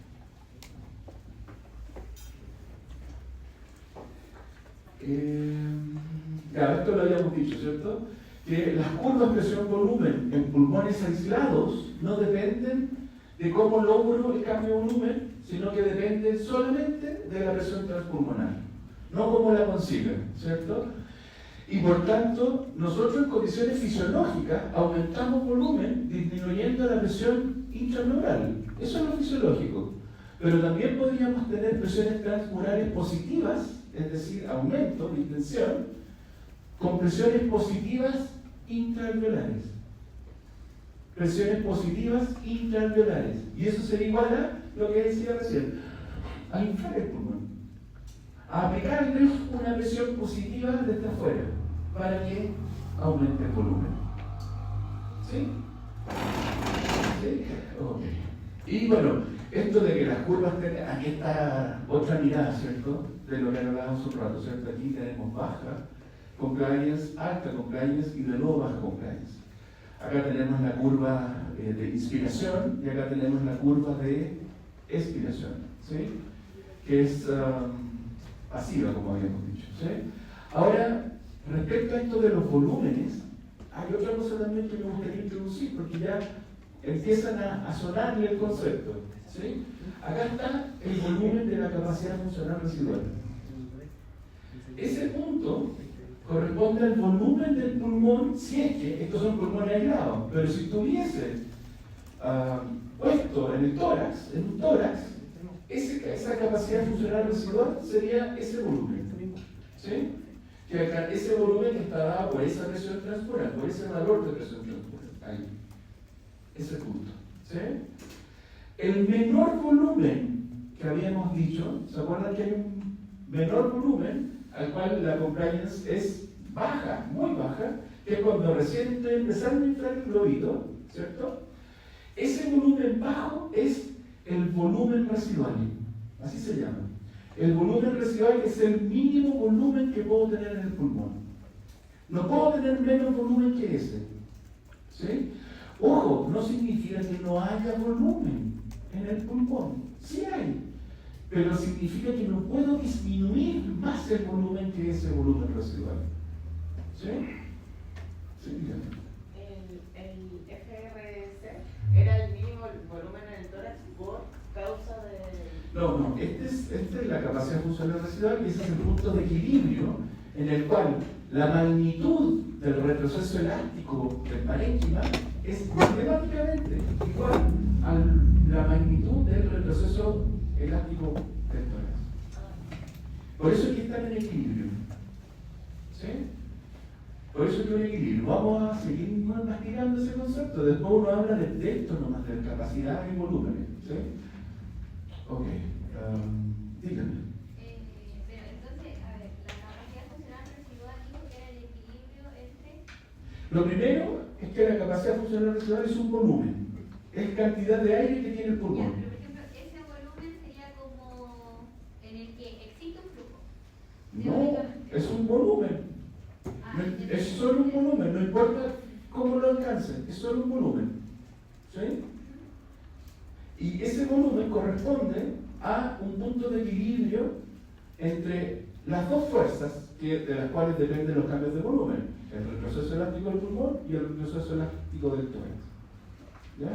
Esto lo habíamos dicho, ¿cierto? Que las curvas presión-volumen en pulmones aislados no dependen de cómo logro el cambio de volumen, sino que dependen solamente de la presión transpulmonar, no cómo la consiga, ¿cierto? Y por tanto, nosotros en condiciones fisiológicas aumentamos volumen disminuyendo la presión intraneural. Eso es lo fisiológico. Pero también podríamos tener presiones transmurales positivas, es decir, aumento, distensión, con presiones positivas intraalveolares. Presiones positivas intraalveolares. Y eso sería igual a lo que decía recién, a inflar el pulmón. A aplicarle una presión positiva desde afuera para que aumente el volumen. ¿Sí? ¿Sí? Ok. Y bueno, esto de que las curvas tienen, aquí está otra mirada, ¿cierto? De lo que hablábamos un rato, ¿cierto? Aquí tenemos baja compliance, alta compliance y de nuevo baja compliance. Acá tenemos la curva de inspiración y acá tenemos la curva de expiración, ¿sí? Que es pasiva, como habíamos dicho, ¿sí? Ahora, respecto a esto de los volúmenes, hay otra cosa también que me gustaría introducir, porque ya empiezan a sonarle el concepto, ¿sí? Acá está el volumen de la capacidad funcional residual. Ese punto corresponde al volumen del pulmón, si es que estos son pulmones aislados, pero si estuviese puesto en el tórax, en un tórax, esa capacidad funcional residual sería ese volumen, ¿sí? Que acá, ese volumen está dado por esa presión transmural, por ese valor de presión transmural, ahí, ese punto, ¿sí? El menor volumen que habíamos dicho, ¿se acuerdan que hay un menor volumen al cual la compliance es baja, muy baja, que es cuando recién estoy empezando a inflar el globito, ¿cierto? Ese volumen bajo es el volumen residual, así se llama. El volumen residual es el mínimo volumen que puedo tener en el pulmón. No puedo tener menos volumen que ese, ¿sí? Ojo, no significa que no haya volumen en el pulmón, sí hay, pero significa que no puedo disminuir más el volumen que ese volumen residual. ¿Sí? Sí, dígame. El FRC era el mínimo volumen en el tórax por causa de... No, esta es la capacidad funcional residual y ese es el punto de equilibrio en el cual la magnitud del retroceso elástico del parénquima es matemáticamente igual a la magnitud del retroceso elástico del tórax. Por eso es que están en equilibrio. ¿Sí? Por eso es que hay un equilibrio. Vamos a seguir masticando ese concepto. Después uno habla de esto nomás, de capacidad y volúmenes. ¿Sí? Ok. Díganme. Pero entonces, a ver, la capacidad funcional residual dijo que era el equilibrio entre... Lo primero es que la capacidad funcional residual es un volumen. Es cantidad de aire que tiene el Ya, pulmón. pero por ejemplo, ese volumen sería como en el que existe un flujo. No, es un volumen. Es solo un volumen, no importa cómo lo alcancen, es solo un volumen. ¿Sí? Y ese volumen corresponde a un punto de equilibrio entre las dos fuerzas de las cuales dependen los cambios de volumen: el retroceso elástico del pulmón y el retroceso elástico del tórax. ¿Ya?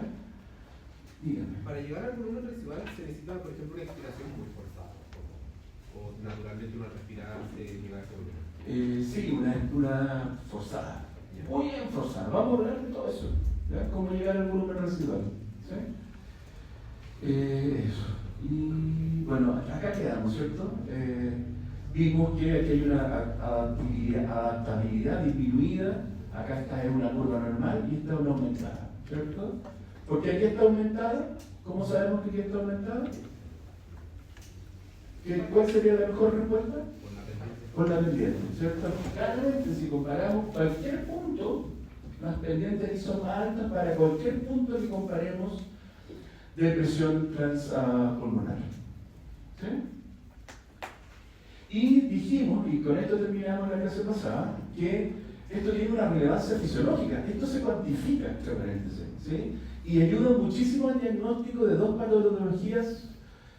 Dígame. Para llegar al volumen residual se necesita, por ejemplo, una expiración muy forzada. O naturalmente una respirar se llega a ese volumen. Sí, una forzada. Muy bien forzada. Vamos a hablar de todo eso. ¿Ya? Cómo llegar al volumen residual. ¿Sí? Eso. Y bueno, acá quedamos, ¿cierto? Vimos que aquí hay una adaptabilidad disminuida. Acá esta es una curva normal y esta es una aumentada, ¿cierto? Porque aquí está aumentada. ¿Cómo sabemos que aquí está aumentada? ¿Cuál sería la mejor respuesta? Con la pendiente, ¿cierto? Claramente, si comparamos cualquier punto, las pendientes ahí son más altas para cualquier punto que comparemos de presión transpulmonar. ¿Sí? Y dijimos, y con esto terminamos la clase pasada, que esto tiene una relevancia fisiológica. Esto se cuantifica, entre paréntesis, ¿sí? Y ayuda muchísimo al diagnóstico de dos patologías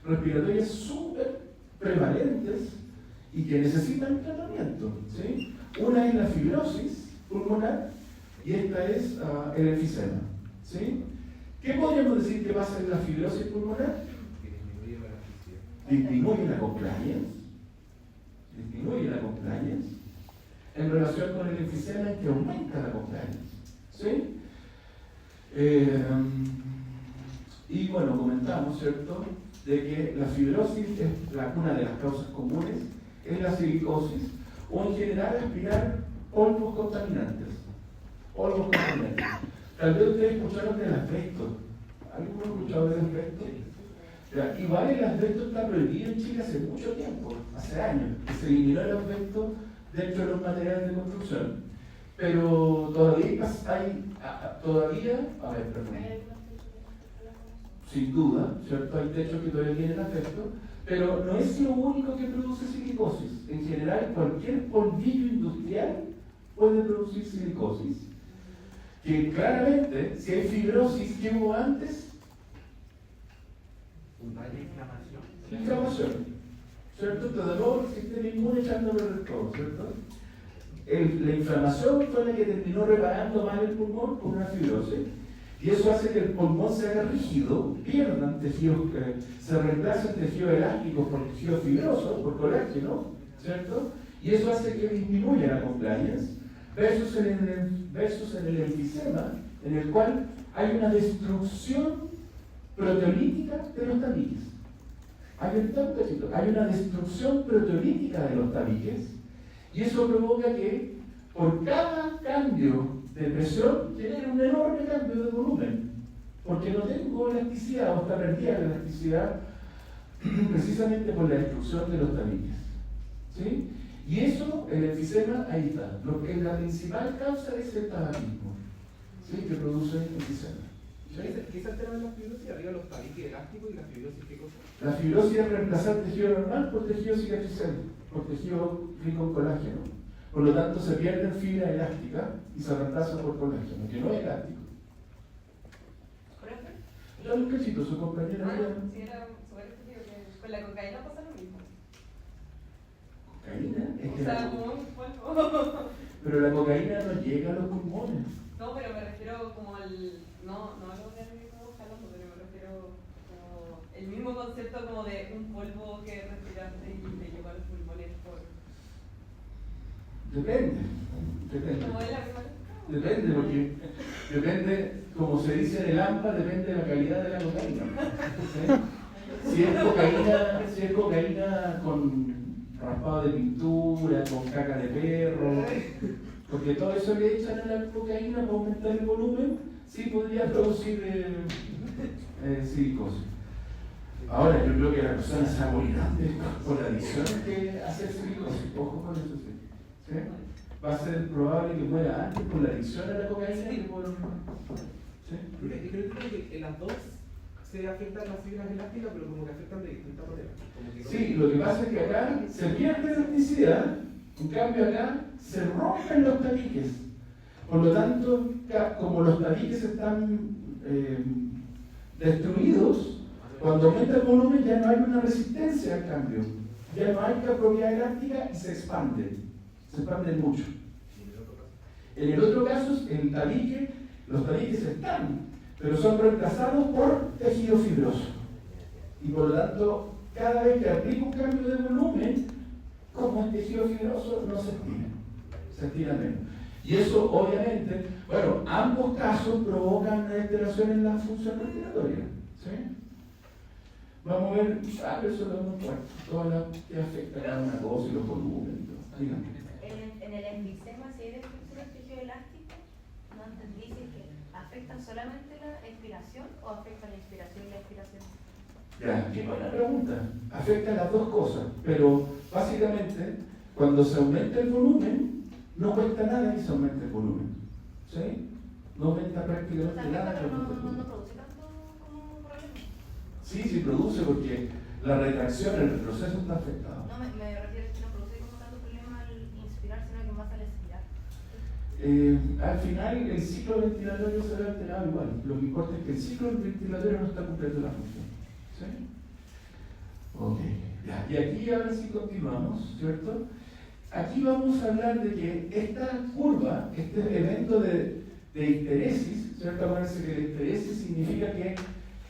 respiratorias súper prevalentes y que necesitan tratamiento, ¿sí? Una es la fibrosis pulmonar y esta es el enfisema, ¿sí? ¿Qué podríamos decir que pasa en la fibrosis pulmonar? Disminuye la compliance, en relación con el enfisema, en que aumenta la compliance, ¿sí? Y bueno, comentamos, ¿cierto?, de que la fibrosis es una de las causas comunes, es la silicosis, o en general aspirar polvos contaminantes. Tal vez ustedes escucharon del asbesto. ¿Alguno ha escuchado del asbesto? Igual el asbesto está prohibido en Chile hace mucho tiempo, hace años, que se eliminó el asbesto dentro de los materiales de construcción. Pero todavía sin duda, ¿cierto? Hay techos que todavía tienen afecto, pero no es lo único que produce silicosis. En general, cualquier polvillo industrial puede producir silicosis. Que claramente, si hay fibrosis, ¿qué hubo antes? Inflamación, ¿cierto? Te luego el sistema inmune echándole el todo, ¿cierto? La inflamación fue la que terminó reparando mal el pulmón con una fibrosis, y eso hace que el pulmón se haga rígido, pierdan tejidos, se reemplacen tejidos elásticos por tejidos fibrosos, por colágeno, ¿cierto? Y eso hace que disminuya la compliance, versus en el enfisema, en el cual hay una destrucción proteolítica de los tabiques. Hay una destrucción proteolítica de los tabiques, y eso provoca que por cada cambio de presión genere un enorme cambio de volumen, porque no tengo elasticidad o está perdida la elasticidad precisamente por la destrucción de los tabiques. ¿Sí? Y eso, el enfisema, ahí está. Lo que la principal causa es el tabaquismo, ¿sí? Que produce enfisema. ¿Sí? ¿Qué es el tema de la fibrosis? Arriba los tabiques elásticos y la fibrosis, ¿qué cosa? La fibrosis es reemplazar tejido normal por tejido cicatricial, por tejido rico en colágeno. Por lo tanto, se pierde fibra elástica y se reemplaza por colágeno, que no es elástico. ¿Profe? Ya un cachito, su compañera. Sí, era súper efectivo, que con la cocaína pasa lo mismo. ¿Cocaína? Es O que sea, como un polvo. pero la cocaína no llega a los pulmones. No, pero me refiero como al. No a lo que como jalando, pero me refiero como. El mismo concepto como de un polvo que respiraste y te llegó a los pulmones por. Depende. Como es la misma. Depende, porque depende, como se dice en el AMPA, depende de la calidad de la cocaína. ¿Sí? Si es cocaína con raspado de pintura, con caca de perro, porque todo eso le echan a la cocaína para aumentar el volumen, sí podría producir silicosis. Ahora, yo creo que la persona se va a morir antes por la adicción que hacer silicosis. Ojo con eso, sí. ¿Sí? Va a ser probable que muera antes por la adicción a la cocaína que por... ¿Sí? Yo creo que en las dos se afectan las fibras elásticas, pero como que afectan de distinta manera. Como que no. Sí, lo que pasa es que acá se pierde elasticidad, en cambio acá se rompen los tabiques. Por lo tanto, como los tabiques están destruidos, cuando aumenta el volumen ya no hay una resistencia al cambio, ya no hay propiedad elástica y se expanden mucho. En el otro caso, los tabiques están, pero son reemplazados por tejido fibroso. Y por lo tanto, cada vez que aplico un cambio de volumen, como el tejido fibroso no se estira menos. Y eso obviamente, bueno, ambos casos provocan una alteración en la función respiratoria. ¿Sí? Vamos a ver, pero eso lo hemos puesto, todas las que afectan a una cosa y los volúmenes. Dígame. En el enfisema, si hay destrucción del tejido elástico, no entendí si es que afectan solamente la expiración o afectan la inspiración y la expiración. Ya, qué buena pregunta. Afecta las dos cosas, pero básicamente cuando se aumenta el volumen, no cuesta nada que se aumente el volumen. ¿Sí? No aumenta prácticamente nada. Pero no produce tanto como problema. Sí produce porque la retracción, el retroceso está afectado. No, me refiero a que no produce como tanto problema al inspirar, sino que más al expirar. Al final el ciclo ventilatorio se ve alterado igual. Lo que importa es que el ciclo ventilatorio no está cumpliendo la función. ¿Sí? Ok, ya. Y aquí ahora sí continuamos, ¿cierto? Aquí vamos a hablar de que esta curva, este evento de histeresis, ¿cierto? Acuérdense que la histeresis significa que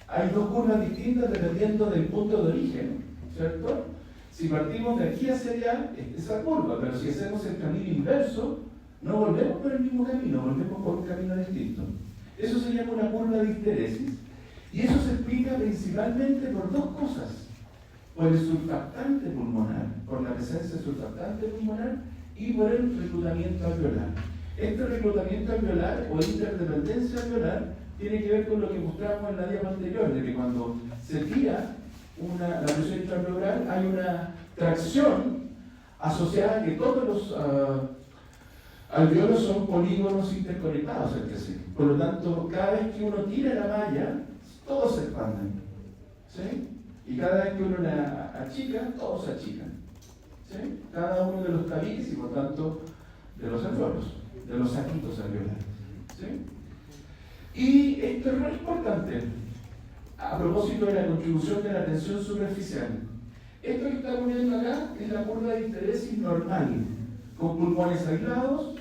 hay dos curvas distintas dependiendo del punto de origen, ¿cierto? Si partimos de aquí hacia allá, es esa curva, pero si hacemos el camino inverso, no volvemos por el mismo camino, volvemos por un camino distinto. Eso se llama una curva de histeresis, y eso se explica principalmente por dos cosas. Por el surfactante pulmonar, por la presencia de surfactante pulmonar y por el reclutamiento alveolar. Este reclutamiento alveolar o interdependencia alveolar tiene que ver con lo que mostramos en la diapositiva anterior, de que cuando se tira la presión intrapleural hay una tracción asociada a que todos los alveolos son polígonos interconectados entre sí. Por lo tanto, cada vez que uno tira la malla, todos se expanden. ¿Sí? Y cada vez que uno la achica, todos se achican. ¿Sí? Cada uno de los tabiques y por tanto de los alveolos, de los saquitos alveolares. ¿Sí? Y esto es muy importante a propósito de la contribución de la tensión superficial. Esto que estamos viendo acá es la curva de interesis normal, con pulmones aislados,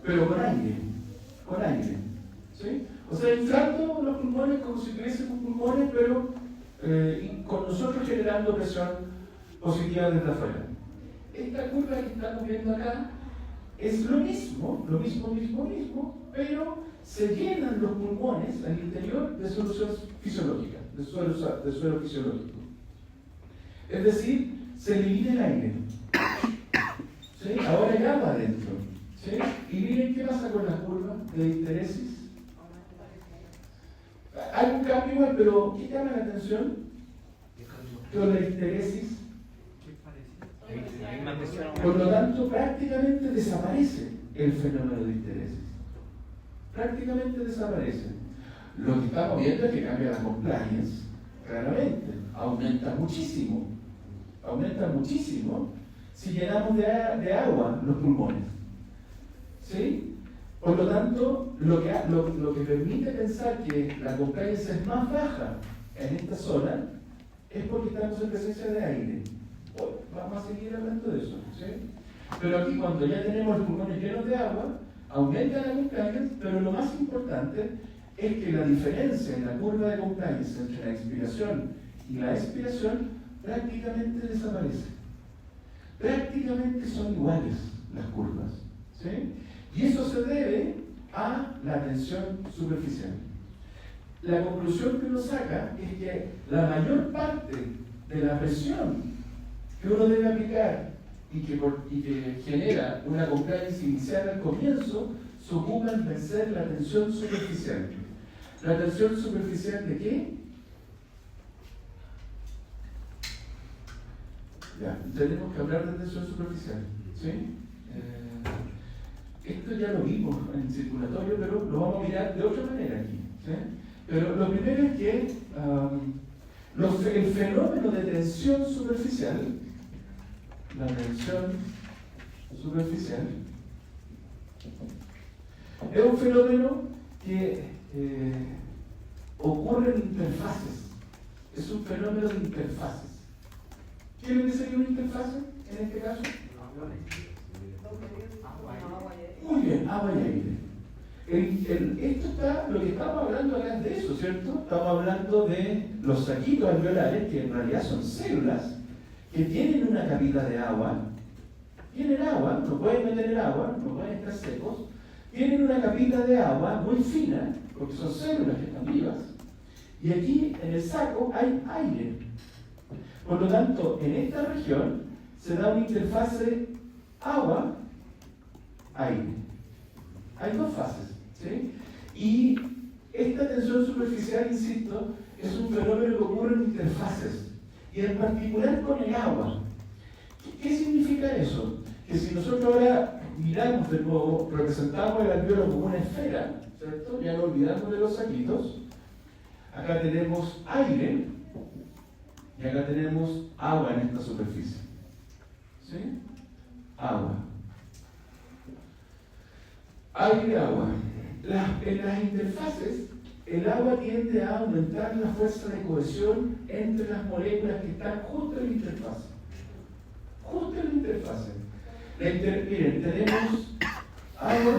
pero con aire. ¿Sí? O sea, inflando los pulmones como si tuviésemos pulmones, pero con nosotros generando presión positiva desde afuera. Esta curva que estamos viendo acá es lo mismo, pero se llenan los pulmones al interior de solución fisiológica, de suelo fisiológico. Es decir, se elimina el aire. ¿Sí? Ahora hay agua adentro. ¿Sí? Y miren qué pasa con la curva de interesis. Hay un cambio igual, pero ¿qué llama la atención? Con la histeresis. Por lo tanto, prácticamente desaparece el fenómeno de histeresis. Prácticamente desaparece. Lo que estamos viendo es que cambia la compliance, claramente. Aumenta muchísimo si llenamos de agua los pulmones. ¿Sí? Por lo tanto, lo que permite pensar que la compliance es más baja en esta zona es porque estamos en presencia de aire. Hoy vamos a seguir hablando de eso. ¿Sí? Pero aquí, cuando ya tenemos los pulmones llenos de agua, aumenta la compliance, pero lo más importante es que la diferencia en la curva de compliance entre la inspiración y la expiración prácticamente desaparece. Prácticamente son iguales las curvas. ¿Sí? Y eso se debe a la tensión superficial. La conclusión que uno saca es que la mayor parte de la presión que uno debe aplicar y que genera una compliance inicial al comienzo se ocupa en vencer la tensión superficial. ¿La tensión superficial de qué? Ya, tenemos que hablar de tensión superficial. ¿Sí? Esto ya lo vimos en circulatorio, pero lo vamos a mirar de otra manera aquí. ¿Sí? Pero lo primero es que el fenómeno de tensión superficial, la tensión superficial, es un fenómeno que ocurre en interfaces. Es un fenómeno de interfaces. ¿Qué es lo que sería una interfase en este caso? Muy bien, agua y aire. Esto está, lo que estamos hablando acá es de eso, ¿cierto? Estamos hablando de los saquitos alveolares, que en realidad son células que tienen una capita de agua. Tienen agua, no pueden meter el agua, no pueden estar secos. Tienen una capita de agua muy fina, porque son células que están vivas. Y aquí en el saco hay aire. Por lo tanto, en esta región se da una interfase agua-aire. Hay dos fases. ¿Sí? Y esta tensión superficial, insisto, es un fenómeno que ocurre en interfaces. Y en particular con el agua. ¿Qué significa eso? Que si nosotros ahora miramos de nuevo, representamos el alveolo como una esfera, ¿cierto? Ya no olvidamos de los saquitos. Acá tenemos aire y acá tenemos agua en esta superficie. ¿Sí? Agua. Aire, agua. En las interfaces, el agua tiende a aumentar la fuerza de cohesión entre las moléculas que están justo en la interfase. Justo en la interfase. Miren, tenemos agua.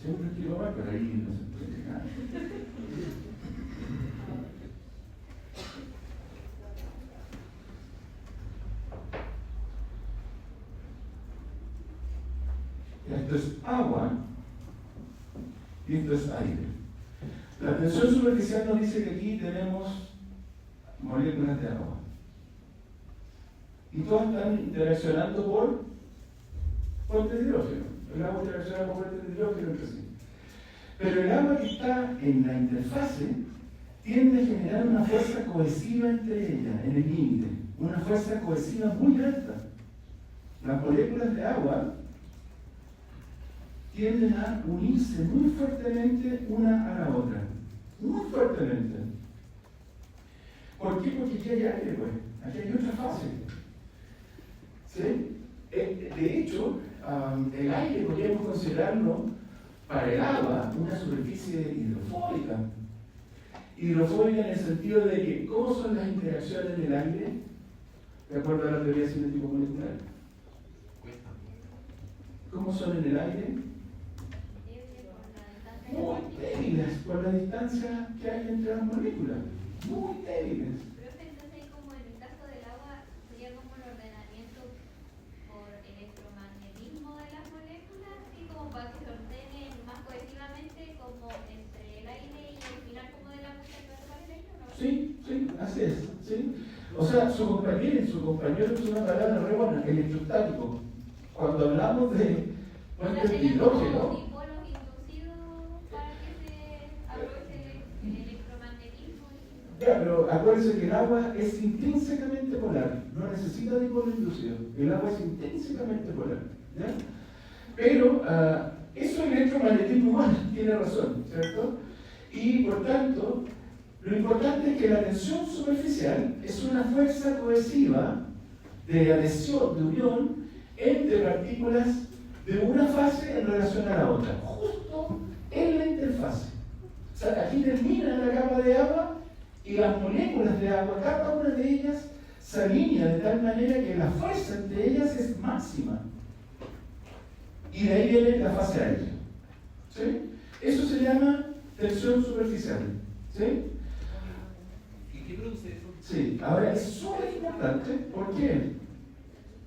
Siempre escribo mal, pero ahí no se puede llegar. Esto es agua y esto es aire. La tensión superficial nos dice que aquí tenemos moléculas de agua. Y todas están interaccionando por puentes de hidrógeno. El agua interacciona por puentes de hidrógeno entre sí. Pero el agua que está en la interfase tiende a generar una fuerza cohesiva entre ellas, en el límite. Una fuerza cohesiva muy alta. las moléculas de agua tienden a unirse muy fuertemente una a la otra. Muy fuertemente. ¿Por qué? Porque aquí hay aire, pues. Aquí hay otra fase. ¿Sí? De hecho, el aire podríamos considerarlo para el agua una superficie hidrofóbica. Hidrofóbica en el sentido de que, ¿cómo son las interacciones del aire? De acuerdo a la teoría cinético molecular. ¿Cómo son en el aire? Muy débiles por la distancia que hay entre las moléculas. Muy débiles. Profe, entonces como en el caso del agua sería como el ordenamiento por electromagnetismo de las moléculas, así como para que se ordenen más cohesivamente como entre el aire y el final como de la muestra que va a tomar el aire, ¿o no? Sí, sí, así es. ¿Sí? O sea, su compañero es una palabra re buena, electrostático. Cuando hablamos de puentes de hidrógeno, dipolos inducidos para que se aproveche el electromagnetismo. ya, pero acuérdense que el agua es intrínsecamente polar, no necesita dipolo inducido. El agua es intrínsecamente polar. ¿Ya? Pero eso es electromagnetismo igual, tiene razón, ¿cierto? Y por tanto, lo importante es que la tensión superficial es una fuerza cohesiva de adhesión, de unión entre partículas de una fase en relación a la otra, justo en la interfase. O sea, aquí termina la capa de agua y las moléculas de agua, cada una de ellas se alinea de tal manera que la fuerza entre ellas es máxima. Y de ahí viene la fase aérea. ¿Sí? Eso se llama tensión superficial. ¿Sí? ¿Qué produce eso? Sí, ahora es súper importante. ¿Por qué?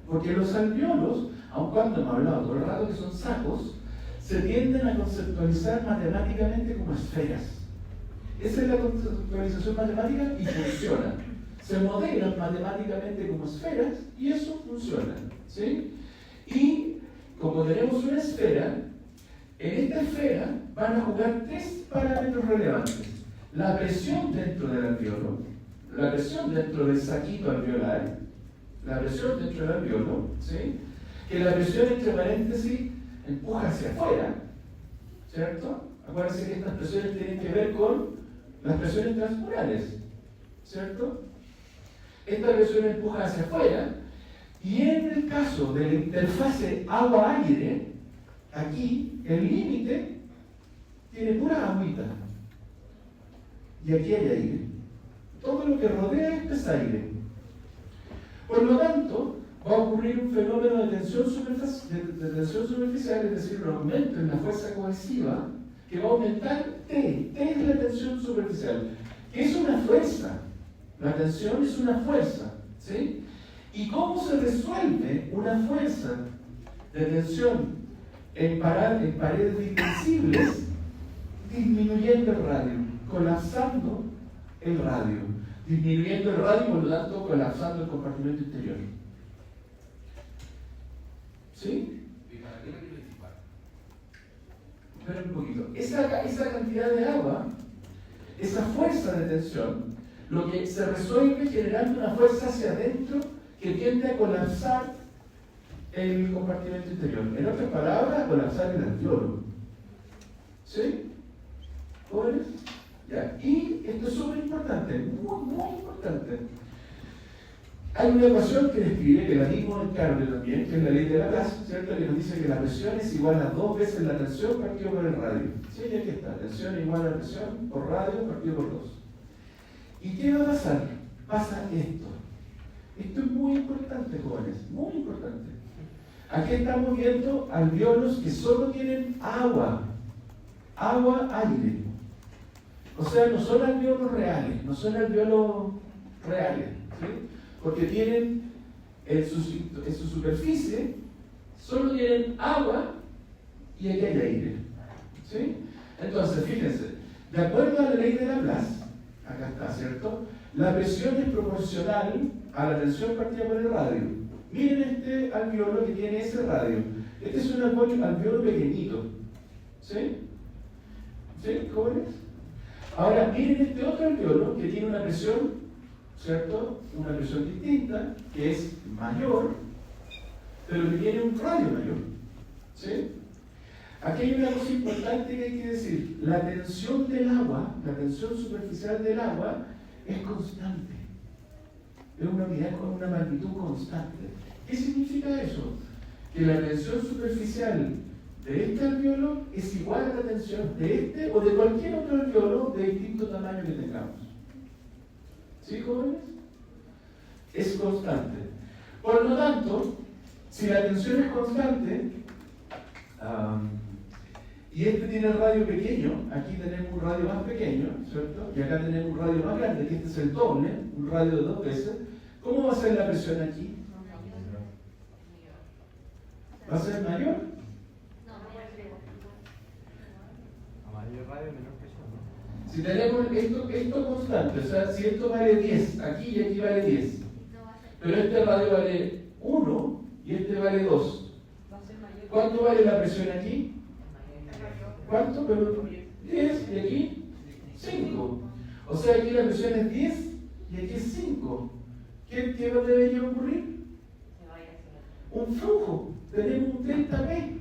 Porque los alveolos, aun cuando hemos hablado todo el rato que son sacos, se tienden a conceptualizar matemáticamente como esferas. Esa es la conceptualización matemática y funciona. Se modelan matemáticamente como esferas y eso funciona. ¿Sí? Y como tenemos una esfera, en esta esfera van a jugar tres parámetros relevantes. La presión dentro del alveolo, la presión dentro del saquito alveolar, la presión dentro del alveolo, ¿sí? Que la presión entre paréntesis empuja hacia afuera, ¿cierto? Acuérdense que estas presiones tienen que ver con las presiones transmurales, ¿cierto? Esta presión empuja hacia afuera y en el caso de la interfase agua-aire, aquí el límite tiene pura agüita y aquí hay aire. Todo lo que rodea esto es aire. Por lo tanto, va a ocurrir un fenómeno de tensión superficial, es decir, un aumento en la fuerza cohesiva que va a aumentar T. T es la tensión superficial, que es una fuerza. La tensión es una fuerza. ¿Sí? ¿Y cómo se resuelve una fuerza de tensión en paredes distensibles? Disminuyendo el radio, colapsando el radio, disminuyendo el radio y por lo tanto colapsando el compartimento interior. ¿Sí? ¿Y para qué la quiero disipar? Espera un poquito. Esa cantidad de agua, esa fuerza de tensión, lo que se resuelve generando una fuerza hacia adentro que tiende a colapsar el compartimento interior. En otras palabras, colapsar el alveolo. ¿Sí? ¿Jóvenes? Ya. Y esto es súper importante, muy importante. Hay una ecuación que describe, que la dimos en Carle también, que es la ley de Laplace, ¿cierto? Que nos dice que la presión es igual a 2 veces la tensión partido por el radio. ¿Sí? Y aquí está, tensión igual a la presión por radio partido por 2. ¿Y qué va a pasar? Pasa esto. Esto es muy importante, jóvenes, muy importante. Aquí estamos viendo alveolos que solo tienen agua, aire. O sea, no son alveolos reales, no son alveolos reales, ¿sí? Porque tienen en su superficie, solo tienen agua y aquí hay aire. ¿Sí? Entonces, fíjense, de acuerdo a la ley de Laplace, acá está, ¿cierto? La presión es proporcional a la tensión partida por el radio. Miren este alveolo que tiene ese radio. Este es un alveolo pequeñito. ¿Sí? ¿Sí, jóvenes? Ahora, miren este otro alveolo que tiene una presión, ¿cierto? Una presión distinta, que es mayor, pero que tiene un radio mayor. ¿Sí? Aquí hay una cosa importante que hay que decir. La tensión del agua, la tensión superficial del agua, es constante. Es una unidad con una magnitud constante. ¿Qué significa eso? Que la tensión superficial de este alveolo es igual a la tensión de este o de cualquier otro alveolo de distinto tamaño que tengamos. ¿Sí, jóvenes? Es constante. Por lo tanto, si la tensión es constante, y este tiene el radio pequeño, aquí tenemos un radio más pequeño, ¿cierto? Y acá tenemos un radio más grande, que este es el doble, un radio de 2 veces. ¿Cómo va a ser la presión aquí? ¿Va a ser mayor? A mayor radio, menor presión, ¿no? Si tenemos esto constante, o sea, si esto vale 10, aquí y aquí vale 10, pero este radio vale 1 y este vale 2, Va a ser mayor. ¿cuánto vale la presión aquí? ¿Cuánto? Pero 10 y aquí 5. O sea, aquí la presión es 10 y aquí es 5. ¿Qué debería ocurrir? Un flujo. Tenemos un delta P.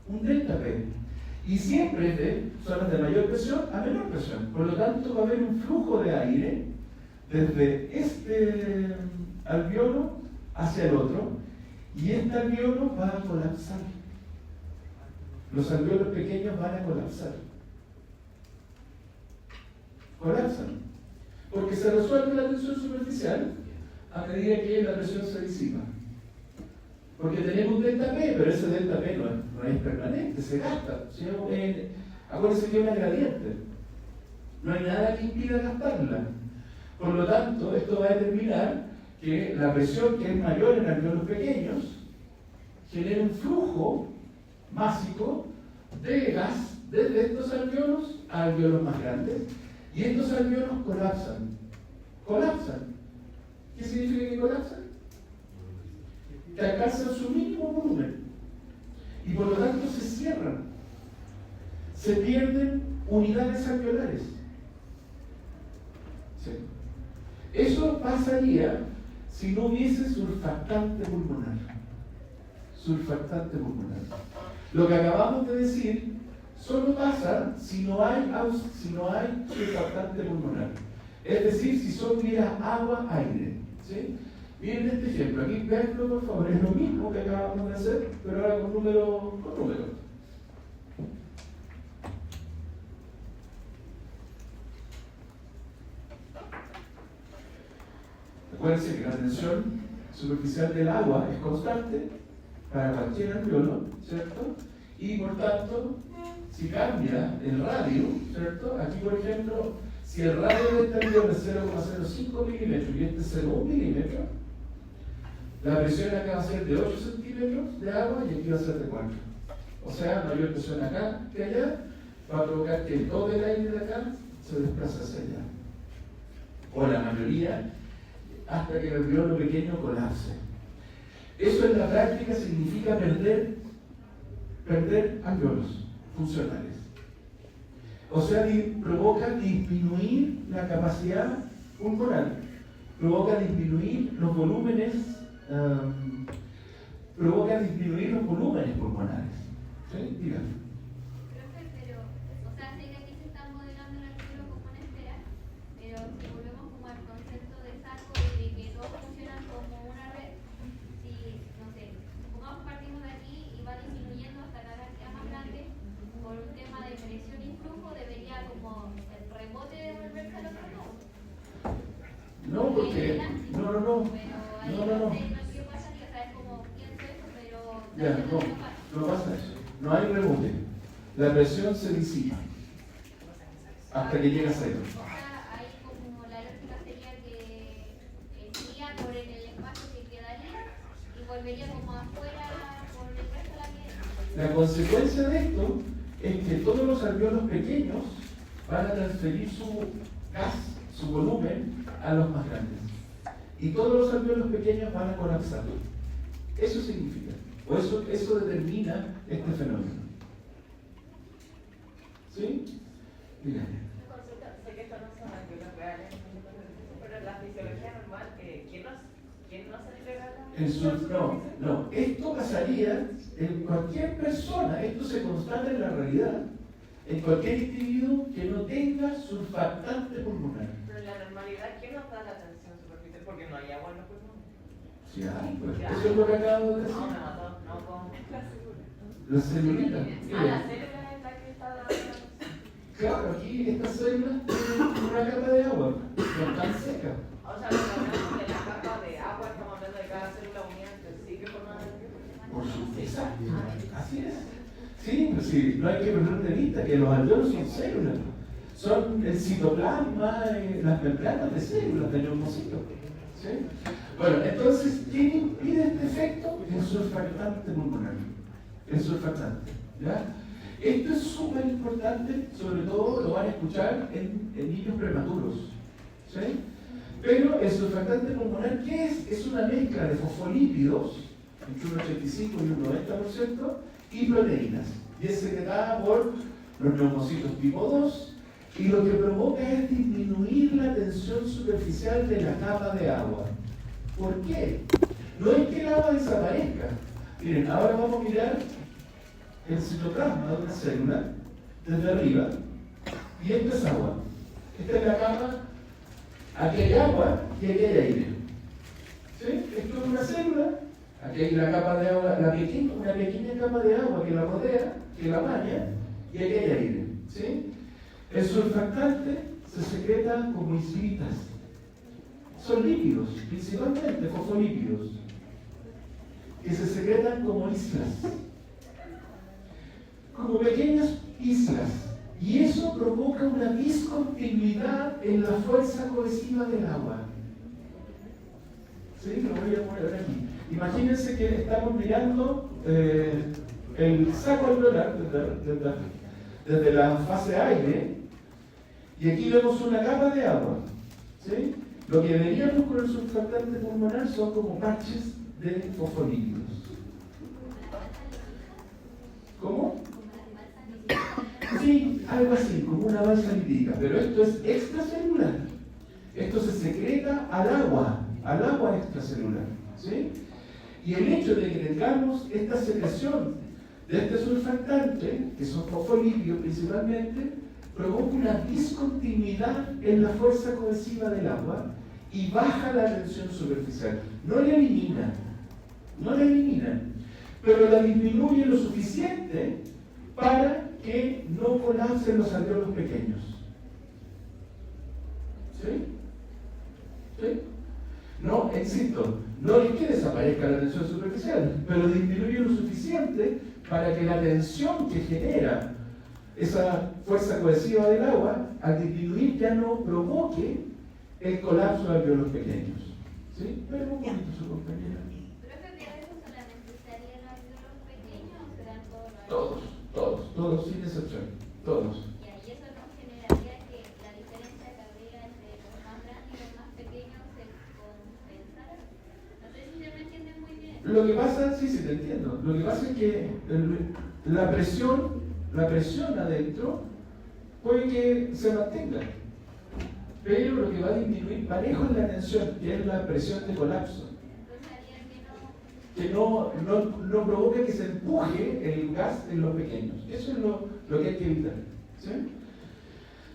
Un delta P. Y siempre es de zonas de mayor presión a menor presión. Por lo tanto, va a haber un flujo de aire desde este alveolo hacia el otro. Y este alveolo va a colapsar. Los alveolos pequeños van a colapsar. Colapsan. Porque se resuelve la tensión superficial a medida que la presión se disipa. Porque tenemos un delta P, pero ese delta P no es permanente, se gasta. Acuérdense que es una gradiente. No hay nada que impida gastarla. Por lo tanto, esto va a determinar que la presión, que es mayor en alveolos pequeños, genera un flujo másico de gas desde estos alveolos a alveolos más grandes, y estos alveolos colapsan. Colapsan. ¿Qué significa que colapsan? Que alcanzan su mínimo volumen y por lo tanto se cierran. Se pierden unidades alveolares. Sí. Eso pasaría si no hubiese surfactante pulmonar. Surfactante pulmonar. Lo que acabamos de decir solo pasa si no hay surfactante pulmonar. Es decir, si solo hubiera agua-aire. ¿Sí? Miren este ejemplo. Aquí veanlo por favor. Es lo mismo que acabamos de hacer, pero ahora con número. Acuérdense que la tensión superficial del agua es constante para cualquier alveolo, ¿cierto? Y por tanto, si cambia el radio, ¿cierto? Aquí, por ejemplo, si el radio de este alveolo es 0,05 milímetros y este es 0,1 milímetro, la presión acá va a ser de 8 centímetros de agua y aquí va a ser de 4. O sea, mayor presión acá que allá va a provocar que todo el aire de acá se desplace hacia allá. O la mayoría, hasta que el alveolo pequeño colapse. Eso en la práctica significa perder alveolos funcionales. O sea, provoca disminuir la capacidad pulmonar, provoca disminuir los volúmenes, pulmonares. ¿Sí? Dígame. Profe, pero, o sea, sé que aquí se está modelando el alveolo como una esfera, pero si volvemos como al concepto de saco y de que todos funcionan como una red, si, no sé, supongamos partimos de aquí y va disminuyendo hasta la cantidad más grande, por un tema de presión y flujo, debería como el rebote devolverse al otro lado. No, porque. No. Pero ahí No. no sé qué pasaría, ¿sabes? Como pienso eso, pero Ya, no pasa eso. No hay rebote. La presión se disipa hasta que llega a cero. O sea, ahí como la lógica sería que iría por el espacio que quedaría y volvería como afuera por el resto de la piel. La consecuencia de esto es que todos los alveolos pequeños van a transferir su gas, su volumen, a los más grandes. Y todos los alveolos pequeños van a colapsar. Eso significa, o eso determina este fenómeno. ¿Sí? Dígame. Una consulta, sé que esto no son alveolos reales, pero en la fisiología normal, ¿quién nos entrega la No, esto pasaría en cualquier persona, esto se constata en la realidad, en cualquier individuo que no tenga surfactante pulmonar. Pero en la normalidad, ¿quién nos da la tensión superficial? Porque no hay agua en los pulmones. Sí, hay, pues, eso es lo que acabo de decir. No, me mató, no con. La celulita. La célula es la que está dando la tensión. Claro, aquí estas células tienen una capa de agua, no están secas. O sea, cuando hablamos de la capa de agua, estamos hablando de cada célula unida entre sí que forman el Por supuesto, exacto, así es. Sí, pues sí, no hay que perder de vista que los alveolos son células. Son el citoplasma, las membranas de células del neumocito. ¿Sí? Bueno, entonces, ¿quién impide este efecto? El surfactante pulmonar. El surfactante. ¿Ya? Esto es súper importante, sobre todo lo van a escuchar en niños prematuros. ¿Sí? Pero el surfactante pulmonar, ¿qué es? Es una mezcla de fosfolípidos, entre un 85 y un 90%, y proteínas. Y es secretada por los neumocitos tipo 2, y lo que provoca es disminuir la tensión superficial de la capa de agua. ¿Por qué? No es que el agua desaparezca. Miren, ahora vamos a mirar el citoplasma de una célula desde arriba, y esto es agua. Esta es la capa, aquí hay agua y aquí hay aire. ¿Sí? Esto es una célula, aquí hay la capa de agua, una pequeña capa de agua que la rodea, que la baña, y aquí hay aire. ¿Sí? El surfactante se secreta como islitas. Son lípidos, principalmente fosfolípidos, que se secretan como islas, como pequeñas islas, y eso provoca una discontinuidad en la fuerza cohesiva del agua. ¿Sí? Lo voy a poner aquí. Imagínense que estamos mirando el saco alveolar desde la fase aire, y aquí vemos una capa de agua. ¿Sí? Lo que veríamos con el surfactante pulmonar son como parches de fosfolípidos. ¿Cómo? Sí, algo así, como una balsa lipídica, pero esto es extracelular. Esto se secreta al agua extracelular. ¿Sí? Y el hecho de que tengamos esta secreción de este surfactante, que son fosfolípidos principalmente, provoca una discontinuidad en la fuerza cohesiva del agua y baja la tensión superficial. No la elimina, pero la disminuye lo suficiente para que no colapsen los alveolos pequeños. ¿Sí? ¿Sí? No, insisto, no es que desaparezca la tensión superficial, pero disminuye lo suficiente para que la tensión que genera esa fuerza cohesiva del agua, al disminuir ya no provoque el colapso de alveolos pequeños. ¿Sí? Pero un poquito su compañera. ¿Profe, pero eso solamente se haría en los alveolos pequeños o serán todos los alveolos? Todos, sin excepción, todos. Y ahí eso nos generaría que la diferencia que habría entre los más grandes y los más pequeños se compensara. No sé si se me entiende muy bien. Lo que pasa, sí, te entiendo. Lo que pasa es que la presión adentro puede que se mantenga, pero lo que va a disminuir parejo es la tensión, que es la presión de colapso, que no provoca que se empuje el gas en los pequeños. Eso es lo que hay que evitar. ¿Sí?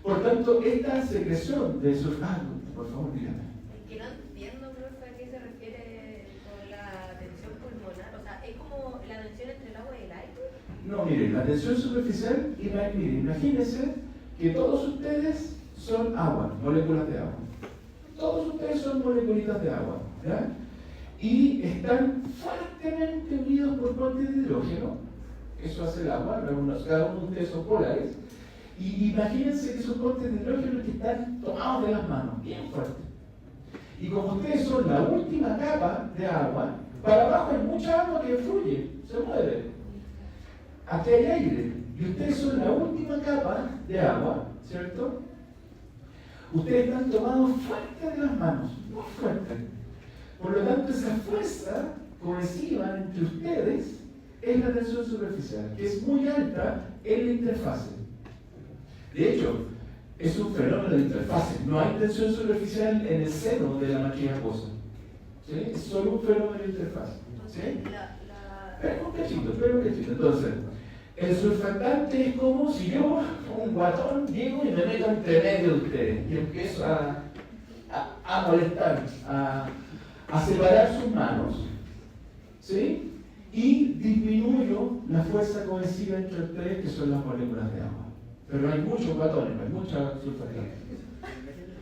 Por tanto, esta secreción de surfactante, por favor, dígame. Es que no entiendo, profe, a qué se refiere con la tensión pulmonar. O sea, ¿es como la tensión entre el agua y el aire? No, miren, la tensión superficial, miren, imagínense que todos ustedes son agua, moléculas de agua. Todos ustedes son moleculitas de agua, ¿ya? Y están fuertemente unidos por puentes de hidrógeno. Eso hace el agua, cada uno de ustedes son polares. Y imagínense que esos puentes de hidrógeno que están tomados de las manos, bien fuertes. Y como ustedes son la última capa de agua, para abajo hay mucha agua que fluye, se mueve. Aquí hay aire, y ustedes son la última capa de agua, ¿cierto? Ustedes están tomados fuerte de las manos, muy fuerte. Por lo tanto, esa fuerza cohesiva entre ustedes es la tensión superficial, que es muy alta en la interfase. De hecho, es un fenómeno de interfase. No hay tensión superficial en el seno de la matriz acuosa. ¿Sí? Es solo un fenómeno de interfase. ¿Sí? La, Espera un cachito. Entonces, el surfactante es como si yo, un guatón, llego y me meto entre medio de ustedes y empiezo a molestar, a separar sus manos, ¿sí? Y disminuyo la fuerza cohesiva entre ustedes, que son las moléculas de agua. Pero hay muchos guatones, hay mucha surfactante.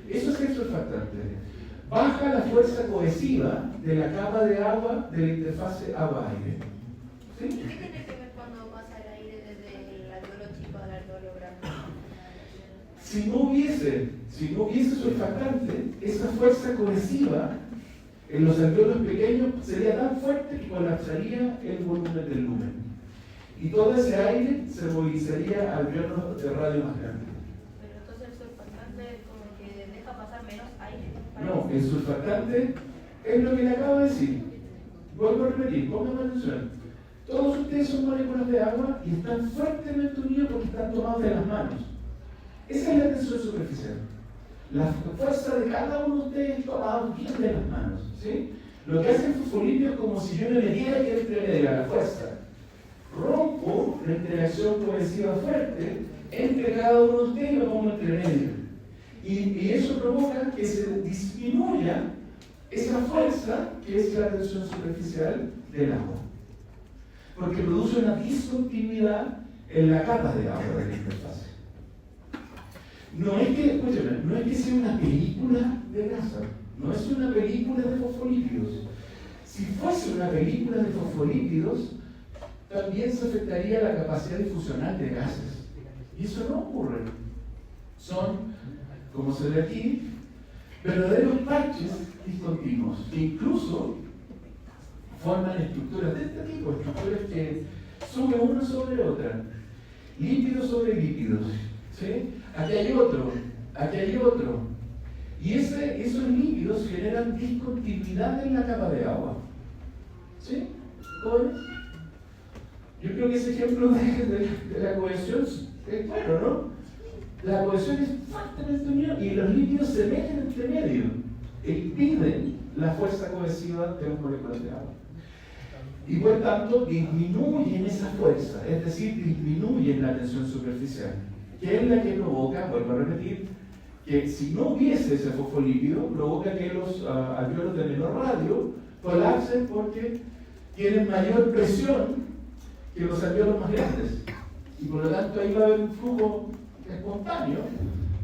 Eso es el surfactante. Baja la fuerza cohesiva de la capa de agua de la interfase agua-aire. ¿Sí? ¿Y qué tiene que ver cuando pasa el aire desde el alveolo chico al alveolo grande? Si no hubiese surfactante, esa fuerza cohesiva en los alveolos pequeños sería tan fuerte que colapsaría el volumen del lumen. Y todo ese aire se movilizaría a alveolos de radio más grandes. Pero entonces el surfactante como que deja pasar menos aire. No, el surfactante es lo que le acabo de decir. Vuelvo a repetir, pónganme atención. Todos ustedes son moléculas de agua y están fuertemente unidos porque están tomados de las manos. Esa es la tensión superficial. La fuerza de cada uno de ustedes tomada bien de las manos. ¿Sí? Lo que hace el fosfolipio es como si yo me metiera aquí entre medio, la fuerza. Rompo la interacción cohesiva fuerte entre cada uno de ustedes y lo pongo entre medio. Y eso provoca que se disminuya esa fuerza que es la tensión superficial del agua. Porque produce una discontinuidad en la capa de agua de la interfase. No es que, escúchame, no es que sea una película de grasa, no es una película de fosfolípidos. Si fuese una película de fosfolípidos, también se afectaría la capacidad difusional de gases. Y eso no ocurre. Son, como se ve aquí, verdaderos parches discontinuos, que incluso forman estructuras de este tipo, estructuras que suben una sobre otra, lípidos sobre lípidos. ¿Sí? Aquí hay otro. Y esos lípidos generan discontinuidad en la capa de agua. ¿Sí? ¿Jóvenes? Yo creo que ese ejemplo de la cohesión es bueno, ¿no? La cohesión es fuertemente unida y los lípidos se meten entre medio e impiden la fuerza cohesiva de las moléculas de agua. Y por tanto disminuyen esa fuerza, es decir, disminuyen la tensión superficial, que es la que provoca, vuelvo a repetir, que si no hubiese ese fosfolípido, provoca que los alveolos de menor radio colapsen porque tienen mayor presión que los alveolos más grandes. Y por lo tanto ahí va a haber un flujo espontáneo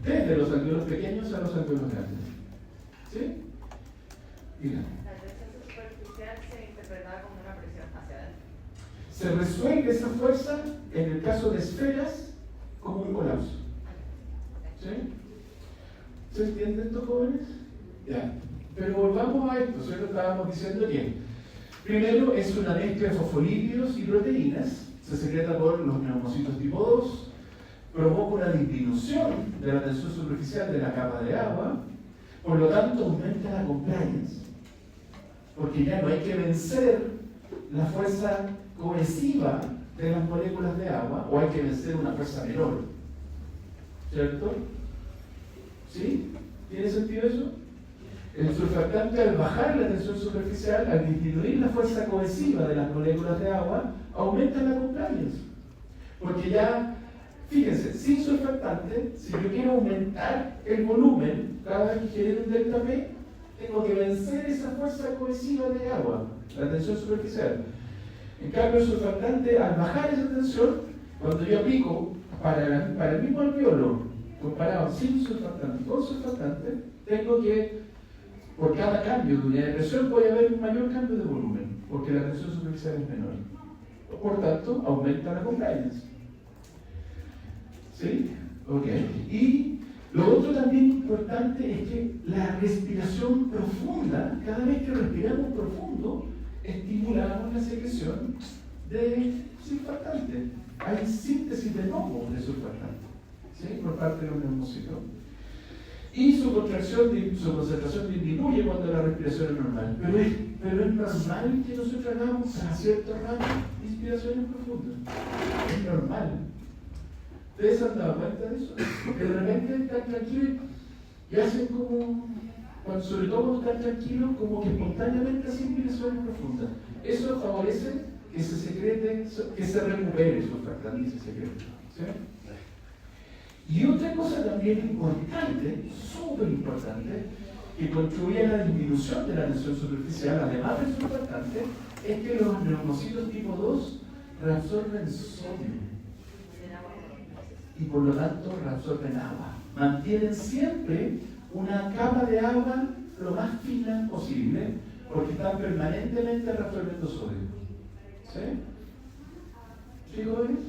desde los alveolos pequeños a los alveolos grandes. ¿Sí? Mira. La tensión superficial se interpretaba como una presión hacia adentro. Se resuelve esa fuerza en el caso de esferas como un colapso. ¿Sí? ¿Se entienden estos jóvenes? Ya. Pero volvamos a esto, ¿cierto? Estábamos diciendo que primero es una mezcla de fosfolípidos y proteínas, se secreta por los neumocitos tipo 2, provoca una disminución de la tensión superficial de la capa de agua, por lo tanto aumenta la compliance, porque ya no hay que vencer la fuerza cohesiva de las moléculas de agua, o hay que vencer una fuerza menor. ¿Cierto? ¿Sí? ¿Tiene sentido eso? El surfactante, al bajar la tensión superficial, al disminuir la fuerza cohesiva de las moléculas de agua, aumenta la compliance. Porque ya, fíjense, sin surfactante, si yo quiero aumentar el volumen cada vez que genere un delta P, tengo que vencer esa fuerza cohesiva de agua, la tensión superficial. En cambio, el surfactante, al bajar esa tensión, cuando yo aplico para el mismo alveolo, comparado sin surfactante con surfactante, tengo que, por cada cambio de unidad de presión, puede haber un mayor cambio de volumen, porque la tensión superficial es menor. Por tanto, aumenta la compliance. ¿Sí? Ok. Y lo otro también importante es que la respiración profunda, cada vez que respiramos profundo, estimulamos la secreción de surfactante. Hay síntesis de nuevo de surfactante, ¿sí? Por parte de los neumocitos. Y su concentración disminuye cuando la respiración es normal. Pero es normal que nosotros hagamos a cierto rango inspiraciones profundas. Es normal. ¿Ustedes se han dado cuenta de eso? Que de repente están tranquilos y hacen como sobre todo cuando están tranquilos, como que espontáneamente hacen inspiraciones profundas. Eso favorece que se secrete, que se recupere el surfactante y se secrete. ¿Sí? Y otra cosa también importante, súper importante, que contribuye a la disminución de la tensión superficial, además del surfactante, es que los neumocitos tipo 2 reabsorben sodio y por lo tanto reabsorben agua. Mantienen siempre una capa de agua lo más fina posible porque están permanentemente reabsorbiendo sodio. ¿Sí? ¿Sí, jóvenes?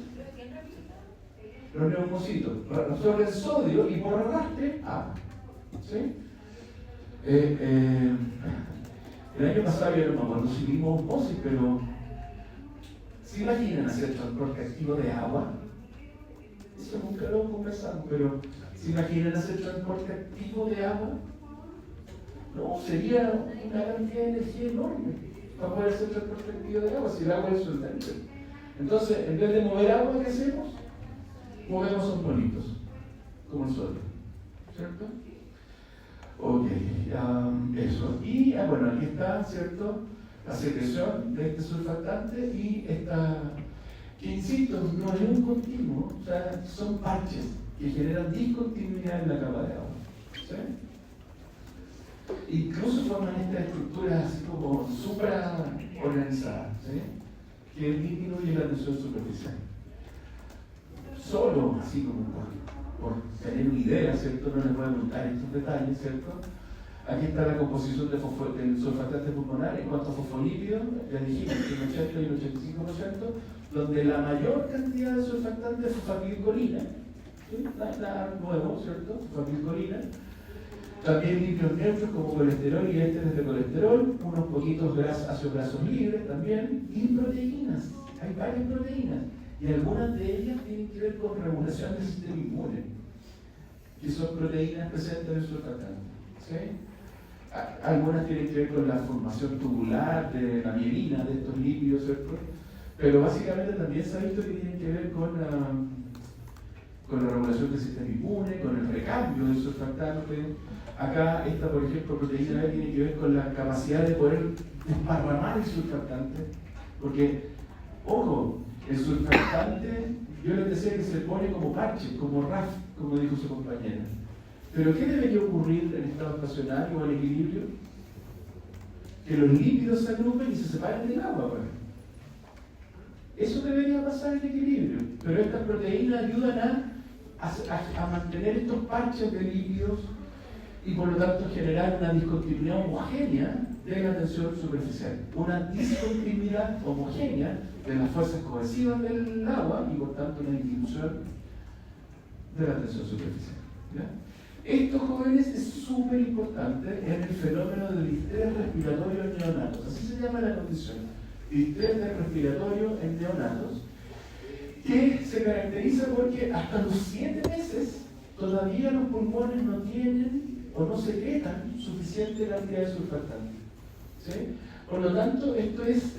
Los neumocitos absorben sodio y por arrastre agua. ¿Sí? El año pasado, yo no me acuerdo si vimos osmosis, pero ¿se imaginan hacer transporte activo de agua? Eso nunca lo conversamos, pero ¿se imaginan hacer transporte activo de agua? No, sería una cantidad de energía enorme para poder hacer transporte activo de agua, si el agua es solvente. Entonces, en vez de mover agua, ¿qué hacemos? Movemos osmolitos, como el sodio, ¿cierto? Ok, eso. Y bueno, aquí está, ¿cierto? La secreción de este surfactante y esta, que insisto, no es un continuo, o sea, son parches que generan discontinuidad en la capa de agua. ¿Sí? Incluso forman estas estructuras así como supra-organizadas, ¿sí? Que disminuyen la tensión superficial. Solo, así como por tener una idea, ¿cierto? No les voy a contar estos detalles, ¿cierto? Aquí está la composición del surfactante pulmonar en cuanto a fosfolípidos, ya dijimos que un 80 y un 85%, donde la mayor cantidad de surfactante es fosfatidilcolina, ¿sí? Nada nuevo, ¿cierto? Fosfatidilcolina. También lípidos neutros como colesterol y ésteres de colesterol, unos poquitos ácidos grasos libres también, y proteínas. Hay varias proteínas. Y algunas de ellas tienen que ver con regulación del sistema inmune, que son proteínas presentes en el surfactante. ¿Sí? Algunas tienen que ver con la formación tubular de la mielina, de estos lípidos, ¿cierto? Pero básicamente también se ha visto que tienen que ver con la regulación del sistema inmune, con el recambio del surfactante. Acá, esta, por ejemplo, proteína B tiene que ver con la capacidad de poder desparramar el surfactante, porque, ojo, el surfactante, yo les decía que se pone como parche, como RAF, como dijo su compañera. Pero ¿qué debería ocurrir en estado estacionario o en equilibrio? Que los lípidos se agrupen y se separen del agua, pues. Eso debería pasar en equilibrio. Pero estas proteínas ayudan a mantener estos parches de lípidos y por lo tanto generar una discontinuidad homogénea de la tensión superficial. Una discontinuidad homogénea de las fuerzas cohesivas del agua y por tanto una disminución de la tensión superficial. ¿Ya? Esto, jóvenes, es súper importante en el fenómeno del distrés respiratorio en neonatos. Así se llama la condición. Distrés respiratorio en neonatos, que se caracteriza porque hasta los 7 meses todavía los pulmones no tienen o no secretan suficiente cantidad de surfactante. ¿Sí? Por lo tanto, esto es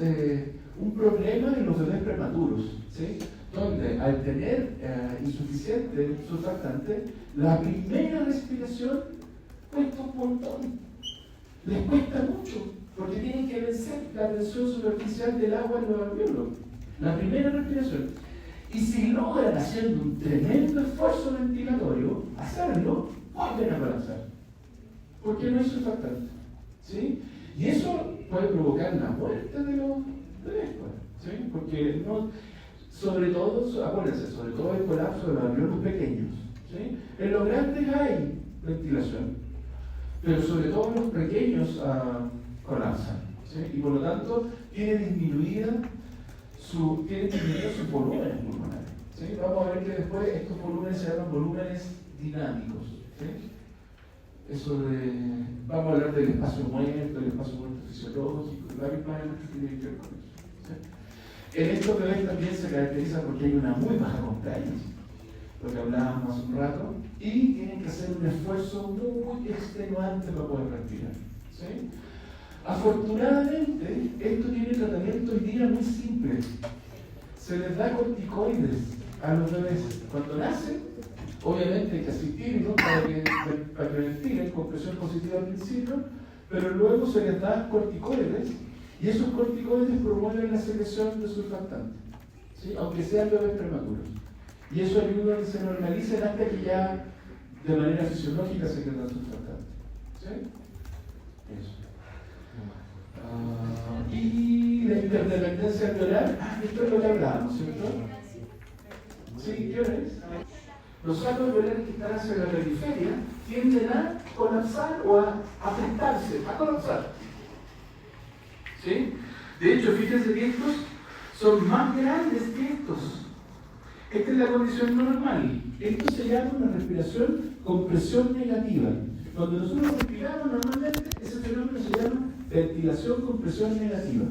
un problema en los bebés prematuros, ¿sí? Donde al tener insuficiente surfactante, la primera respiración cuesta un montón. Les cuesta mucho, porque tienen que vencer la tensión superficial del agua en los alvéolos. La primera respiración. Y si logran haciendo un tremendo esfuerzo ventilatorio, hacerlo, vuelven a colapsar. Porque no hay surfactante. ¿Sí? Y eso puede provocar la muerte de los bebés, ¿sí? Porque no, sobre todo, acuérdense, sobre todo el colapso de los alvéolos pequeños. ¿Sí? En los grandes hay ventilación, pero sobre todo en los pequeños colapsan. ¿Sí? Y por lo tanto tienen disminuidos sus volúmenes pulmonares. ¿Sí? Vamos a ver que después estos volúmenes se llaman volúmenes dinámicos. ¿Sí? Eso de, vamos a hablar del espacio muerto fisiológico, y varios parámetros que tienen que ver con eso. ¿Sí? En estos bebés también se caracteriza porque hay una muy baja compliance, lo que hablábamos hace un rato, y tienen que hacer un esfuerzo muy extenuante para poder respirar. ¿Sí? Afortunadamente, esto tiene tratamiento hoy día muy simple. Se les da corticoides a los bebés cuando nacen Obviamente hay que asistirlos para que ventilen con presión positiva al principio, pero luego se les da corticoides y esos corticoides promueven la secreción de surfactantes, ¿sí? Aunque sean bebés prematuros. Y eso ayuda a que se normalicen hasta que ya de manera fisiológica se quedan surfactantes. ¿Sí? Eso. Y la interdependencia alveolar, esto es lo que hablábamos, ¿cierto? ¿Sí? ¿Qué hora es? Los sacos alveolares que están hacia la periferia tienden a colapsar o a afectarse, a colapsar. ¿Sí? De hecho, fíjense que estos son más grandes que estos. Esta es la condición normal. Esto se llama una respiración con presión negativa. Cuando nosotros respiramos normalmente, ese fenómeno se llama ventilación con presión negativa.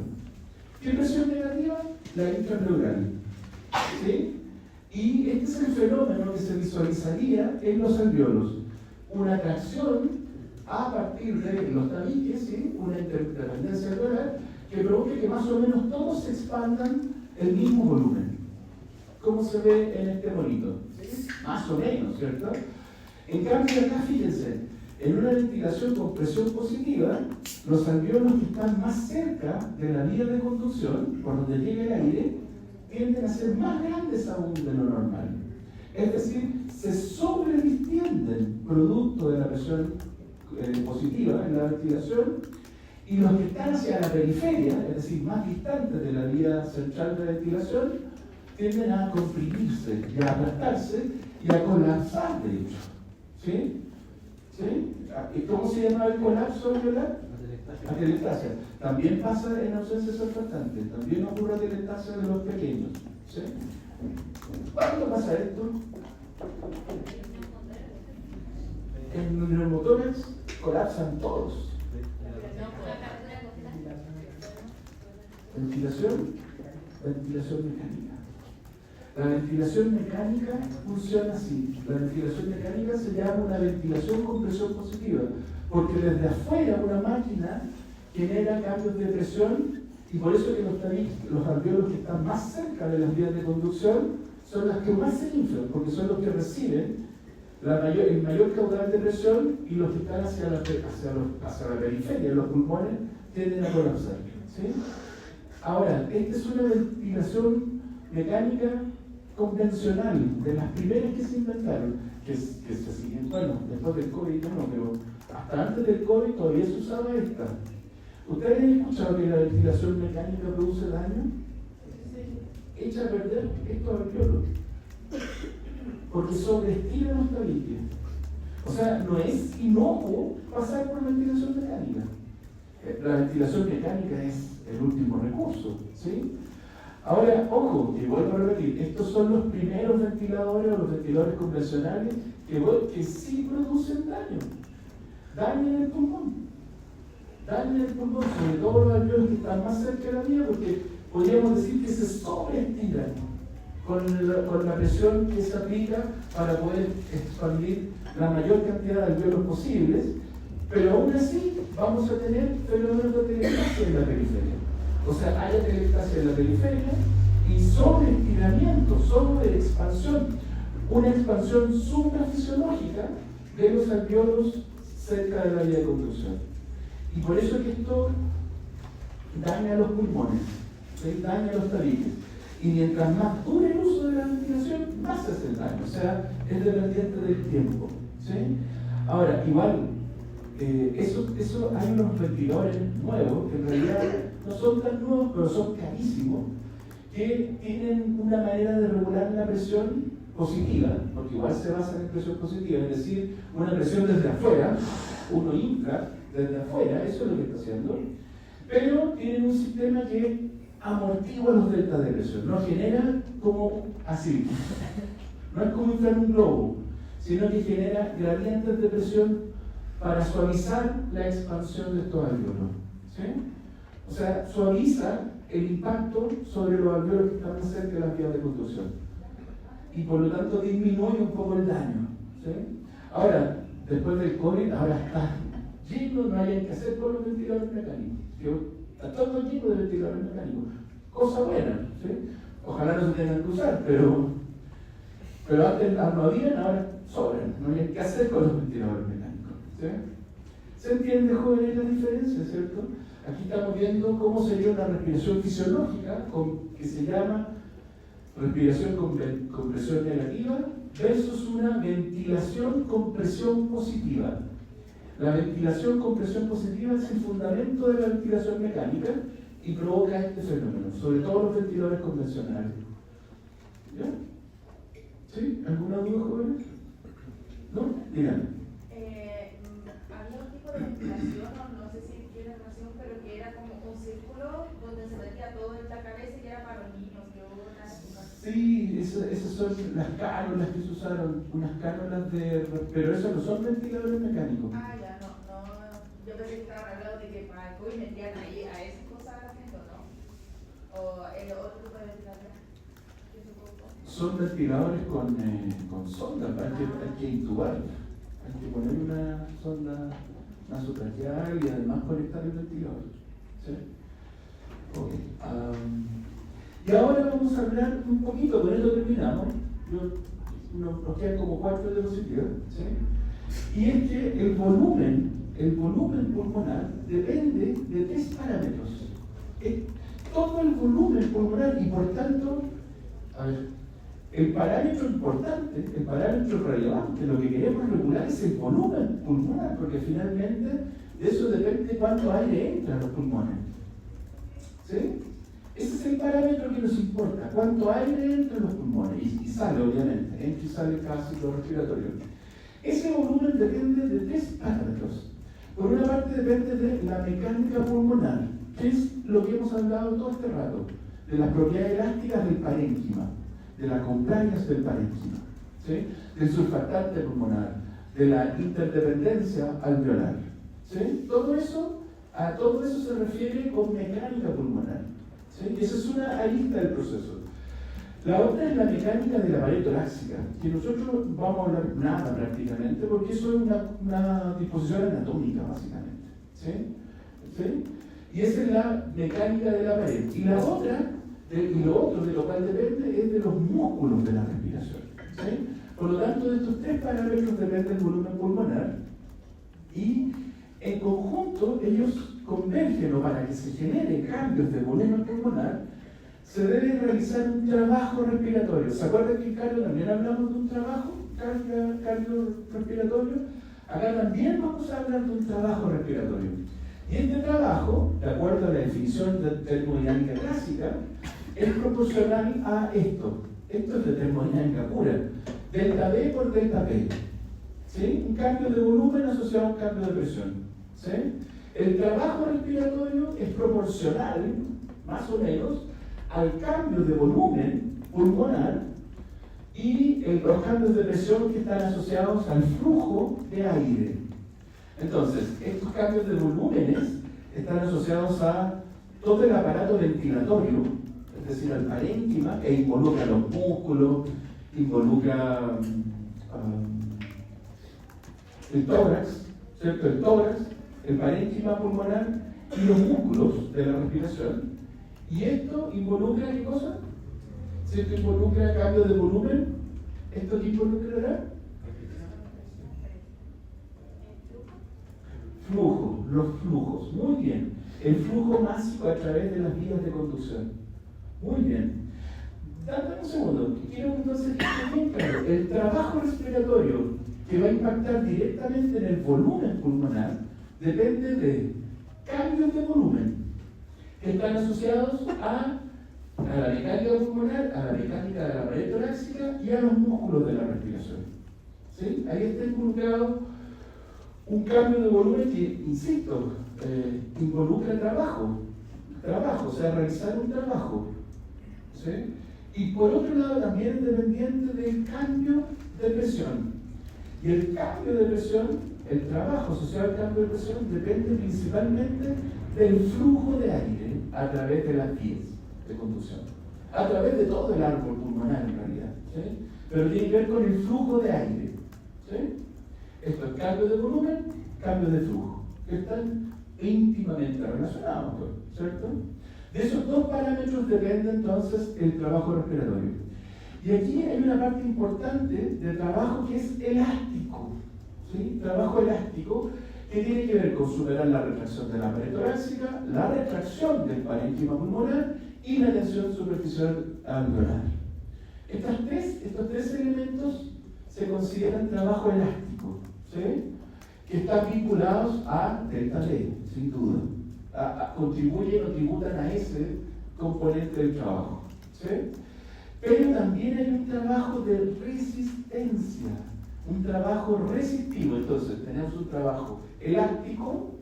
¿Qué presión negativa? La intrapleural. ¿Sí? Y este es el fenómeno que se visualizaría en los alvéolos. Una tracción a partir de los tabiques, ¿sí? Una interdependencia alveolar que provoque que más o menos todos se expandan el mismo volumen. ¿Cómo se ve en este monito? ¿Sí? Más o menos, ¿cierto? En cambio acá, fíjense, en una ventilación con presión positiva, los alvéolos que están más cerca de la vía de conducción, por donde llega el aire, tienden a ser más grandes aún de lo normal. Es decir, se sobredistienden producto de la presión positiva en la ventilación, y los que están hacia la periferia, es decir, más distantes de la vía central de ventilación, tienden a comprimirse y a aplastarse y a colapsar, de hecho. ¿Sí? ¿Sí? ¿Y cómo se llama el colapso alveolar? Atelectasia. También pasa en ausencia de surfactante, también ocurre atelectasia de los pequeños. ¿Sí? ¿Cuándo pasa esto? En los neumotórax colapsan todos. Ventilación mecánica. La ventilación mecánica funciona así. La ventilación mecánica se llama una ventilación con presión positiva, porque desde afuera una máquina genera cambios de presión, y por eso que los alvéolos que están más cerca de las vías de conducción son las que más se inflan, porque son los que reciben el mayor caudal de presión, y los que están hacia la periferia, los pulmones, tienden a colapsar. ¿Sí? Ahora, esta es una ventilación mecánica convencional, de las primeras que se inventaron, que se siguen, bueno, después del COVID no, pero hasta antes del COVID todavía se usaba esta. ¿Ustedes han escuchado que la ventilación mecánica produce daño? Echa a perder estos alvéolos, porque sobreestira los tabiques. O sea, no es inocuo pasar por ventilación mecánica. La ventilación mecánica es el último recurso, ¿sí? Ahora, ojo, y vuelvo a repetir, estos son los primeros ventiladores o los ventiladores convencionales que sí producen daño. Daño en el pulmón. Daño en el pulmón, sobre todo los alvéolos que están más cerca de la vía, porque podríamos decir que se sobreestiran con la presión que se aplica para poder expandir la mayor cantidad de alvéolos posibles, pero aún así vamos a tener fenómenos de atelectasia en la periferia. O sea, hay atelectasia en la periferia y sobreestiramiento, sobreexpansión, una expansión suprafisiológica de los alvéolos cerca de la vía de conducción. Y por eso es que esto daña a los pulmones, ¿sí? Daña a los tabiques. Y mientras más dure el uso de la ventilación, más se hace el daño. O sea, es dependiente del tiempo. ¿Sí? Ahora, igual, hay unos ventiladores nuevos, que en realidad no son tan nuevos, pero son carísimos, que tienen una manera de regular la presión positiva, porque igual se basa en presión positiva, es decir, una presión desde afuera, uno infla desde afuera, eso es lo que está haciendo, pero tienen un sistema que amortigua los deltas de presión, no genera como así, no es como inflar un globo, sino que genera gradientes de presión para suavizar la expansión de estos alvéolos. ¿Sí? O sea, suaviza el impacto sobre los alvéolos que están más cerca de las vías de conducción. Y por lo tanto disminuye un poco el daño. ¿Sí? Ahora, después del COVID, ahora está lleno, no hay que hacer con los ventiladores mecánicos. Está todo lleno de ventiladores mecánicos. Cosa buena. ¿Sí? Ojalá no se tengan que usar, pero Pero antes no habían, ahora sobran. No hay que hacer con los ventiladores mecánicos. ¿Sí? ¿Se entiende, jóvenes, la diferencia, cierto? Aquí estamos viendo cómo sería una respiración fisiológica que se llama respiración con presión negativa versus una ventilación con presión positiva. La ventilación con presión positiva es el fundamento de la ventilación mecánica y provoca este fenómeno, sobre todo los ventiladores convencionales. ¿Ya? ¿Sí? ¿Alguna duda, jóvenes? ¿No? Díganme. Había un tipo de ventilación, no sé si tiene razón, pero que era como un círculo donde se metía todo en la cabeza y era para los niños, que hubo una época. Sí, esas son las cánulas que se usaron, unas cánulas pero esos no son ventiladores mecánicos. Ah, ya, no. Yo pensé que estaban hablando de que para el COVID metían ahí a esas cosas a la gente, ¿no? O el otro tipo de ventiladores. Son ventiladores con sonda, hay que intubar, hay que poner una sonda nasotraqueal y además conectar el ventilador. ¿Sí? Okay. Y ahora vamos a hablar un poquito, con esto terminamos. Nos quedan como 4 diapositivas. ¿Sí? Y es que el volumen pulmonar depende de 3 parámetros. Todo el volumen pulmonar y por tanto, el parámetro importante, el parámetro relevante, lo que queremos regular es el volumen pulmonar, porque finalmente de eso depende cuánto aire entra a los pulmones. ¿Sí? Ese es el parámetro que nos importa, cuánto aire entra en los pulmones y sale, obviamente, entra y sale cada ciclo respiratorio. Ese volumen depende de 3 parámetros. Por una parte depende de la mecánica pulmonar, que es lo que hemos hablado todo este rato, de las propiedades elásticas del parénquima, de la compliance del parénquima, ¿sí? Del surfactante pulmonar, de la interdependencia alveolar. ¿Sí? A todo eso se refiere con mecánica pulmonar. ¿Sí? Esa es una arista del proceso. La otra es la mecánica de la pared torácica, que nosotros vamos a hablar nada prácticamente, porque eso es una disposición anatómica, básicamente. ¿Sí? ¿Sí? Y esa es la mecánica de la pared. Y la otra, y lo otro de lo cual depende, es de los músculos de la respiración. ¿Sí? Por lo tanto, de estos 3 parámetros depende el volumen pulmonar, y en conjunto ellos convergen, o para que se genere cambios de volumen pulmonar, se debe realizar un trabajo respiratorio. ¿Se acuerdan que en cardio también hablamos de un trabajo cardiorrespiratorio? Acá también vamos a hablar de un trabajo respiratorio. Y este trabajo, de acuerdo a la definición de termodinámica clásica, es proporcional a esto. Esto es de termodinámica pura. Delta V por delta P. ¿Sí? Un cambio de volumen asociado a un cambio de presión. ¿Sí? El trabajo respiratorio es proporcional, más o menos, al cambio de volumen pulmonar y los cambios de presión que están asociados al flujo de aire. Entonces, estos cambios de volúmenes están asociados a todo el aparato ventilatorio, es decir, al parénquima, e involucra los músculos, involucra el tórax, ¿cierto? El tórax, el parénquima pulmonar y los músculos de la respiración. ¿Y esto involucra qué cosa? Si esto involucra cambio de volumen, ¿esto qué involucrará? Flujo, los flujos, muy bien. El flujo másico a través de las vías de conducción. Muy bien. Dame un segundo, quiero entonces que esté bien claro. El trabajo respiratorio que va a impactar directamente en el volumen pulmonar depende de cambios de volumen que están asociados a la mecánica pulmonar, a la mecánica de la pared torácica y a los músculos de la respiración. ¿Sí? Ahí está involucrado un cambio de volumen que, insisto, involucra trabajo, o sea, realizar un trabajo. ¿Sí? Y por otro lado también es dependiente del cambio de presión. Y el cambio de presión, el trabajo asociado al cambio de presión, depende principalmente del flujo de aire a través de las vías de conducción. A través de todo el árbol pulmonar en realidad. ¿Sí? Pero tiene que ver con el flujo de aire. ¿Sí? Esto es cambio de volumen, cambio de flujo, que están íntimamente relacionados, ¿cierto? De esos 2 parámetros depende entonces el trabajo respiratorio. Y aquí hay una parte importante del trabajo que es elástico, ¿sí? Trabajo elástico que tiene que ver con superar la retracción de la pared torácica, la retracción del parénquima pulmonar y la tensión superficial alveolar. Estos tres elementos se consideran trabajo elástico, ¿sí? Que están vinculados a delta T, sin duda. Contribuyen o tributan a ese componente del trabajo, ¿sí? Pero también hay un trabajo de resistencia, un trabajo resistivo. Entonces tenemos un trabajo elástico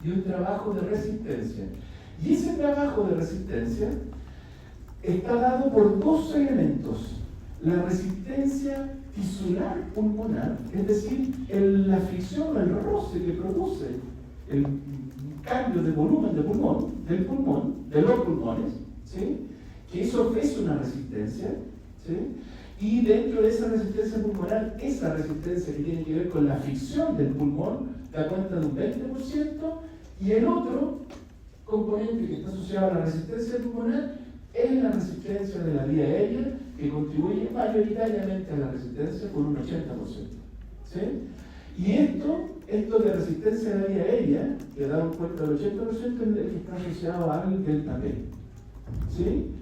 y un trabajo de resistencia. Y ese trabajo de resistencia está dado por dos elementos: la resistencia tisular pulmonar, es decir, la fricción, el roce que produce el cambio de volumen del pulmón, de los pulmones, ¿sí? Que eso ofrece una resistencia, ¿sí? Y dentro de esa resistencia pulmonar, esa resistencia que tiene que ver con la fricción del pulmón da cuenta de un 20%, y el otro componente que está asociado a la resistencia pulmonar es la resistencia de la vía aérea, que contribuye mayoritariamente a la resistencia por un 80%. ¿Sí? Y esto de resistencia de la vía aérea, que da cuenta del 80%, es el que está asociado al delta P. ¿Sí?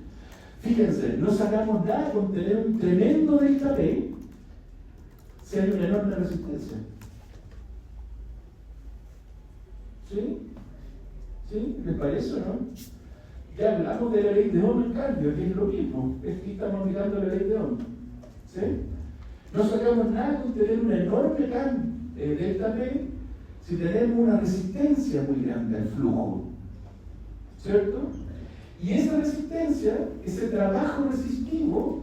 Fíjense, no sacamos nada con tener un tremendo delta P si hay una enorme resistencia. ¿Sí? ¿Sí? ¿Les parece o no? Ya hablamos de la ley de Ohm en cambio, que es lo mismo. Aquí estamos aplicando la ley de Ohm. ¿Sí? No sacamos nada con tener una enorme delta P si tenemos una resistencia muy grande al flujo. ¿Cierto? Y esa resistencia, ese trabajo resistivo,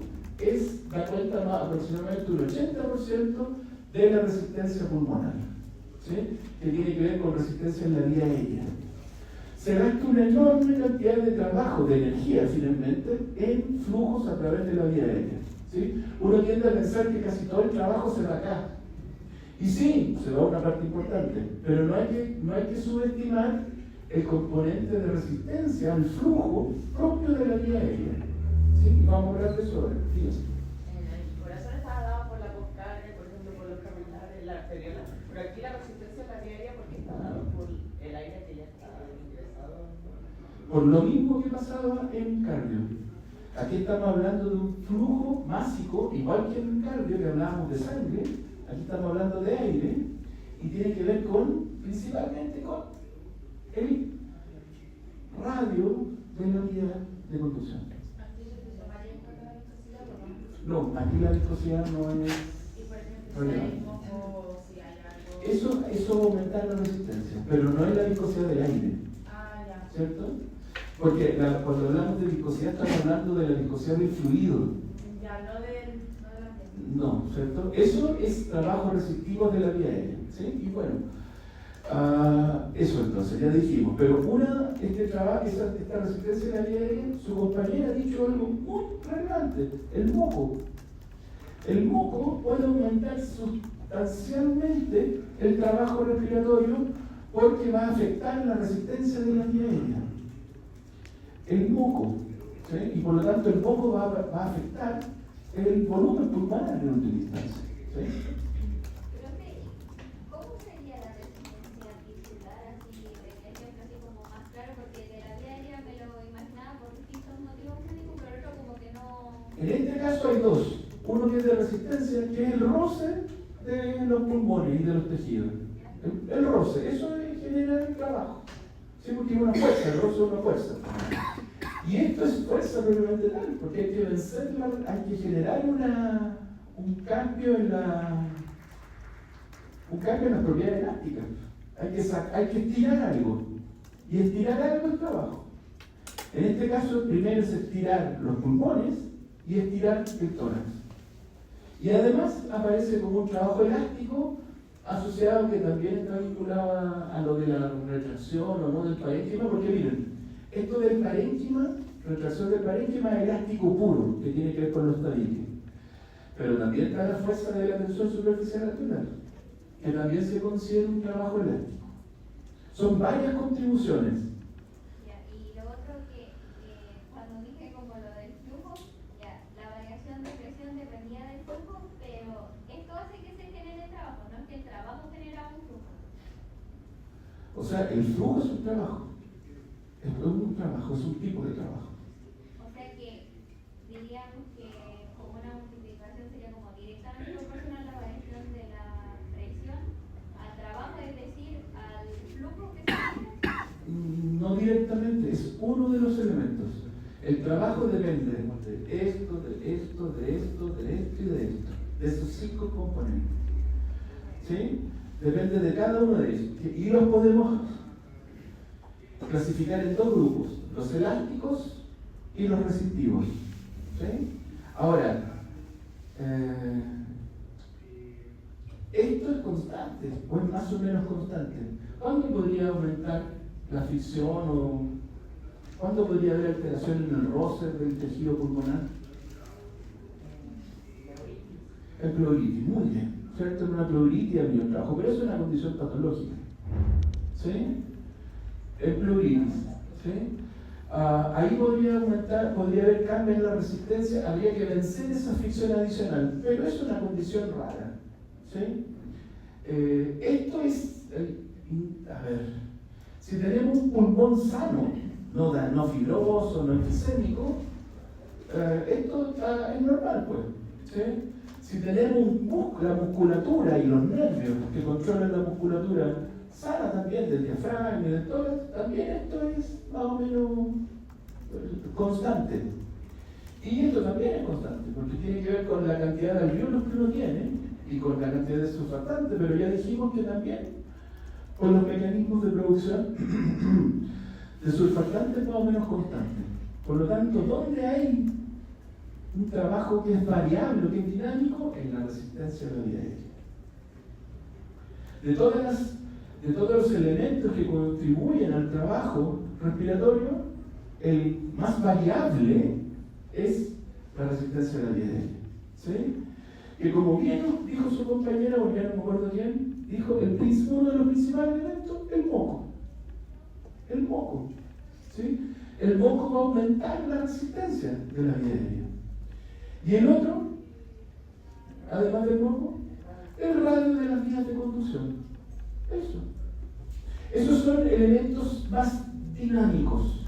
da cuenta más aproximadamente un 80% de la resistencia pulmonar, ¿sí? Que tiene que ver con resistencia en la vía aérea. Se gasta una enorme cantidad de trabajo, de energía finalmente, en flujos a través de la vía aérea, ¿sí? Uno tiende a pensar que casi todo el trabajo se va acá. Y sí, se va una parte importante, pero no hay que subestimar el componente de resistencia al flujo propio de la vía aérea. ¿Sí? Y vamos a hablar de eso ahora. Fíjense. El corazón está dado por la poscardia, por ejemplo, por los capilares, la arteriola, pero aquí la resistencia a la vía aérea porque está dado por el aire que ya está ingresado. Por lo mismo que pasaba en cardio. Aquí estamos hablando de un flujo másico, igual que en cardio, que hablábamos de sangre. Aquí estamos hablando de aire y tiene que ver principalmente con el radio de la vía de conducción. No, aquí la viscosidad no es relevante. Eso aumenta la resistencia, pero no es la viscosidad del aire. ¿Cierto? Porque cuando hablamos de viscosidad estamos hablando de la viscosidad del fluido. No, ¿cierto? Eso es trabajo resistivo de la vía aérea, ¿sí? Y bueno, eso entonces, ya dijimos. Pero esta resistencia de la vía aérea, su compañera ha dicho algo muy relevante: el moco. El moco puede aumentar sustancialmente el trabajo respiratorio porque va a afectar la resistencia de la vía aérea. El moco, ¿sí? Y por lo tanto el moco va a afectar el volumen pulmonar en última instancia. ¿Sí? Profe, ¿cómo sería la resistencia tisular así, el ejemplo así como más claro? Porque de la vía aérea me lo imaginaba por distintos motivos médicos, pero otro como que no... En este caso hay dos. Uno que es de resistencia, que es el roce de los pulmones y de los tejidos. El roce, eso genera el trabajo. Sí, porque es una fuerza, el roce es una fuerza. Y esto es fuerza propiamente tal, porque hay que vencerla, hay que generar un cambio en las propiedades elásticas. Hay que estirar algo. Y estirar algo es trabajo. En este caso, primero es estirar los pulmones y estirar el tórax. Y además aparece como un trabajo elástico asociado que también está vinculado a lo de la retracción o no del parénquima, porque miren, esto del parénquima, retracción del parénquima es elástico puro, que tiene que ver con los tabiques. Pero también está la fuerza de la tensión superficial alveolar, que también se considera un trabajo elástico. Son varias contribuciones. Y lo otro que cuando dije como lo del flujo, la variación de presión O sea, el flujo es un trabajo. Es un trabajo, es un tipo de trabajo. O sea que diríamos que como una multiplicación sería como directamente proporcional a la variación de la presión al trabajo, es decir, al flujo que se tiene. No directamente, es uno de los elementos. El trabajo depende de esto, de esto, de esto, de esto y de esto. De esos 5 componentes. ¿Sí? Depende de cada uno de ellos. Y los podemos clasificar en 2 grupos, los elásticos y los resistivos. ¿Sí? Ahora, esto es constante, o es más o menos constante. ¿Cuándo podría aumentar la fricción o cuándo podría haber alteración en el roce del tejido pulmonar? En pleuritis, muy bien. ¿Cierto? En una pleuritis habría un trabajo, pero eso es una condición patológica. ¿Sí? En pleuritis. ¿Sí? Ahí podría aumentar, podría haber cambios en la resistencia, habría que vencer esa fricción adicional, pero es una condición rara. ¿Sí? Esto es, a ver, si tenemos un pulmón sano, no fibroso, no enfisémico, esto es normal, pues. ¿Sí? Si tenemos la musculatura y los nervios que controlan la musculatura sana también, del diafragma y del tórax, también esto es más o menos constante. Y esto también es constante, porque tiene que ver con la cantidad de alvéolos que uno tiene y con la cantidad de surfactantes, pero ya dijimos que también con los mecanismos de producción de surfactantes más o menos constantes. Por lo tanto, ¿dónde hay un trabajo que es variable, que es dinámico? En la resistencia a la vía aérea. De todos los elementos que contribuyen al trabajo respiratorio, el más variable es la resistencia a la vía aérea. ¿Sí? Que como bien dijo su compañera, porque ya no me acuerdo quién, dijo uno de los principales elementos, el moco. El moco. ¿Sí? El moco va a aumentar la resistencia de la vía aérea. Y el otro, además del moco, el radio de las vías de conducción. Eso. Esos son elementos más dinámicos.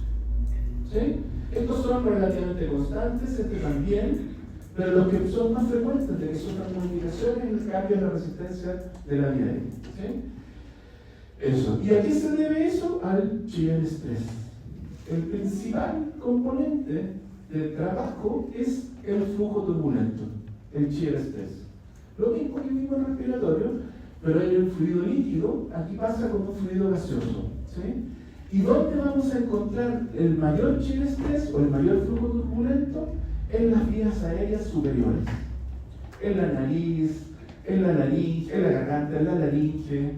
¿Sí? Estos son relativamente constantes, este también, pero los que son más frecuentes de que sufran modificaciones es el cambio en la resistencia de la vía aérea. ¿Sí? Eso. ¿Y a qué se debe eso? Al shear stress. El principal componente del trabajo es el flujo turbulento, el shear stress. Lo mismo que vimos en respiratorio, pero hay un fluido líquido, aquí pasa con un fluido gaseoso. ¿Sí? ¿Y dónde vamos a encontrar el mayor shear stress o el mayor flujo turbulento? En las vías aéreas superiores. En la nariz, en la laringe, en la garganta, en la laringe.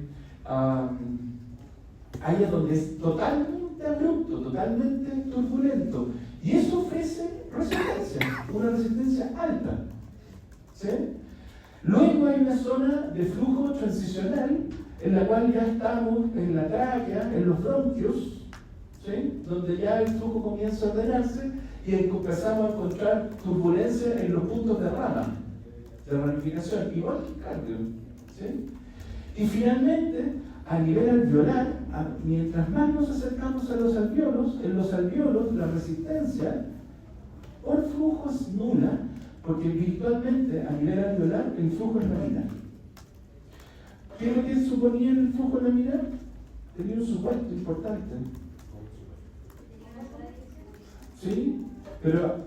Ahí es donde es totalmente abrupto, totalmente turbulento. Y eso ofrece resistencia, una resistencia alta. ¿Sí? Luego hay una zona de flujo transicional en la cual ya estamos en la tráquea, en los bronquios, ¿sí? Donde ya el flujo comienza a ordenarse y empezamos a encontrar turbulencia en los puntos de rama, de ramificación, igual que el cardio. ¿Sí? Y finalmente, a nivel alveolar, mientras más nos acercamos a los alvéolos, en los alvéolos la resistencia por flujo es nula, porque virtualmente a nivel alveolar el flujo es laminar. ¿Qué es lo que suponía el flujo laminar? Tenía un supuesto importante. ¿Sí? Pero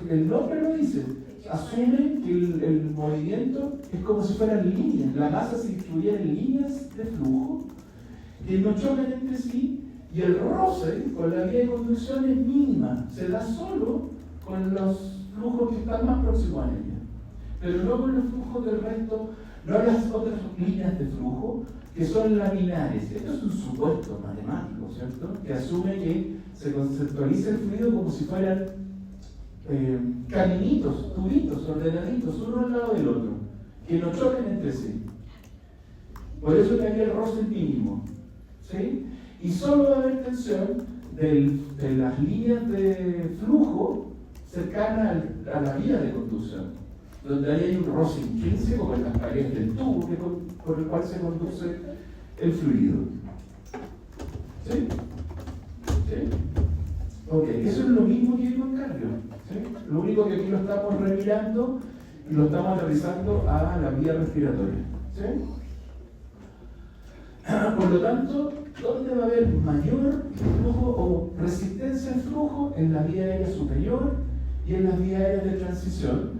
el nombre lo dice. Asume que el movimiento es como si fueran líneas. La masa se distribuye en líneas de flujo que no chocan entre sí y el roce con la vía de conducción es mínima. Se da solo con los flujos que están más próximos a ella. Pero no con los flujos del resto, no las otras líneas de flujo que son laminares. Esto es un supuesto matemático, ¿cierto? Que asume que se conceptualiza el fluido como si fueran caminitos, tubitos, ordenaditos, uno al lado del otro, que no choquen entre sí. Por eso que había el roce mínimo. ¿Sí? Y solo va a haber tensión de las líneas de flujo cercanas a la vía de conducción, donde ahí hay un roce intrínseco con las paredes del tubo por el cual se conduce el fluido. ¿Sí? ¿Sí? Ok, eso es lo mismo que con cardio. ¿Sí? Lo único que aquí lo estamos revirando y lo estamos aterrizando a la vía respiratoria. ¿Sí? Por lo tanto, ¿dónde va a haber mayor flujo o resistencia al flujo? En la vía aérea superior y en las vías aéreas de transición,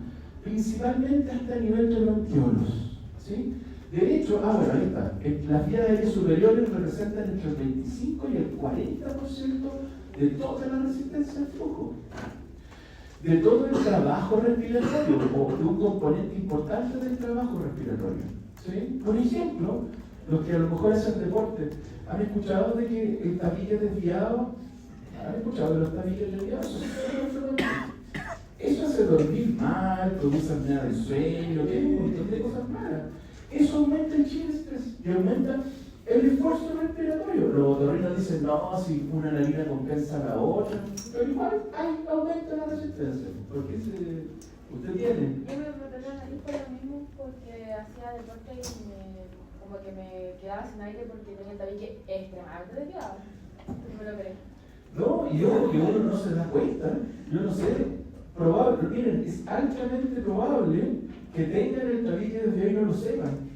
principalmente hasta el nivel de bronquiolos. ¿Sí? De hecho, bueno, ahí está. Las vías aéreas superiores representan entre el 25 y el 40% de toda la resistencia al flujo. De todo el trabajo respiratorio, o de un componente importante del trabajo respiratorio. ¿Sí? Por ejemplo, los que a lo mejor hacen deporte, ¿han escuchado de que el tabique desviado? ¿Han escuchado de los tabiques desviados? Eso hace dormir mal, produce apnea del sueño, tiene un montón de cosas malas. Eso aumenta el chill estrés y aumenta el esfuerzo respiratorio. Los otorrinos dicen, no, si una narina compensa a la otra, pero igual aumenta la resistencia. ¿Por qué usted tiene? Yo me broté la nariz por lo mismo, porque hacía deporte y como que me quedaba sin aire porque tenía el tabique extremadamente desviado. No me lo creo. No, y ojo que uno no se da cuenta. Yo no sé, miren, es altamente probable que tengan el tabique desviado y no lo sepan.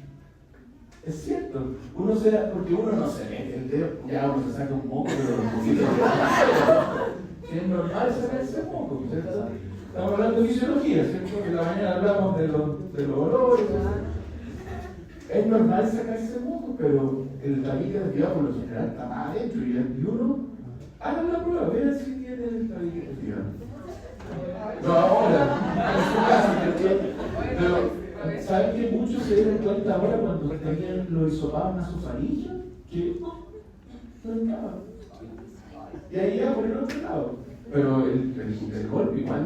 Es cierto, porque uno no se mete el dedo, ya uno se saca un moco, pero un poquito es normal sacarse moco, ¿cierto? Estamos hablando de fisiología, ¿cierto? En la mañana hablamos de los olores. Es normal sacarse moco, pero el tabique desviado por lo general está más adentro y uno, hagan la prueba, vean si tiene el tabique desviado. No, ahora, en su caso, pero ¿saben que muchos se dieron cuenta ahora cuando tenían los hisopados nasofaringeos? Que no estaba. Y ahí iba por el otro lado. Pero el golpe igual.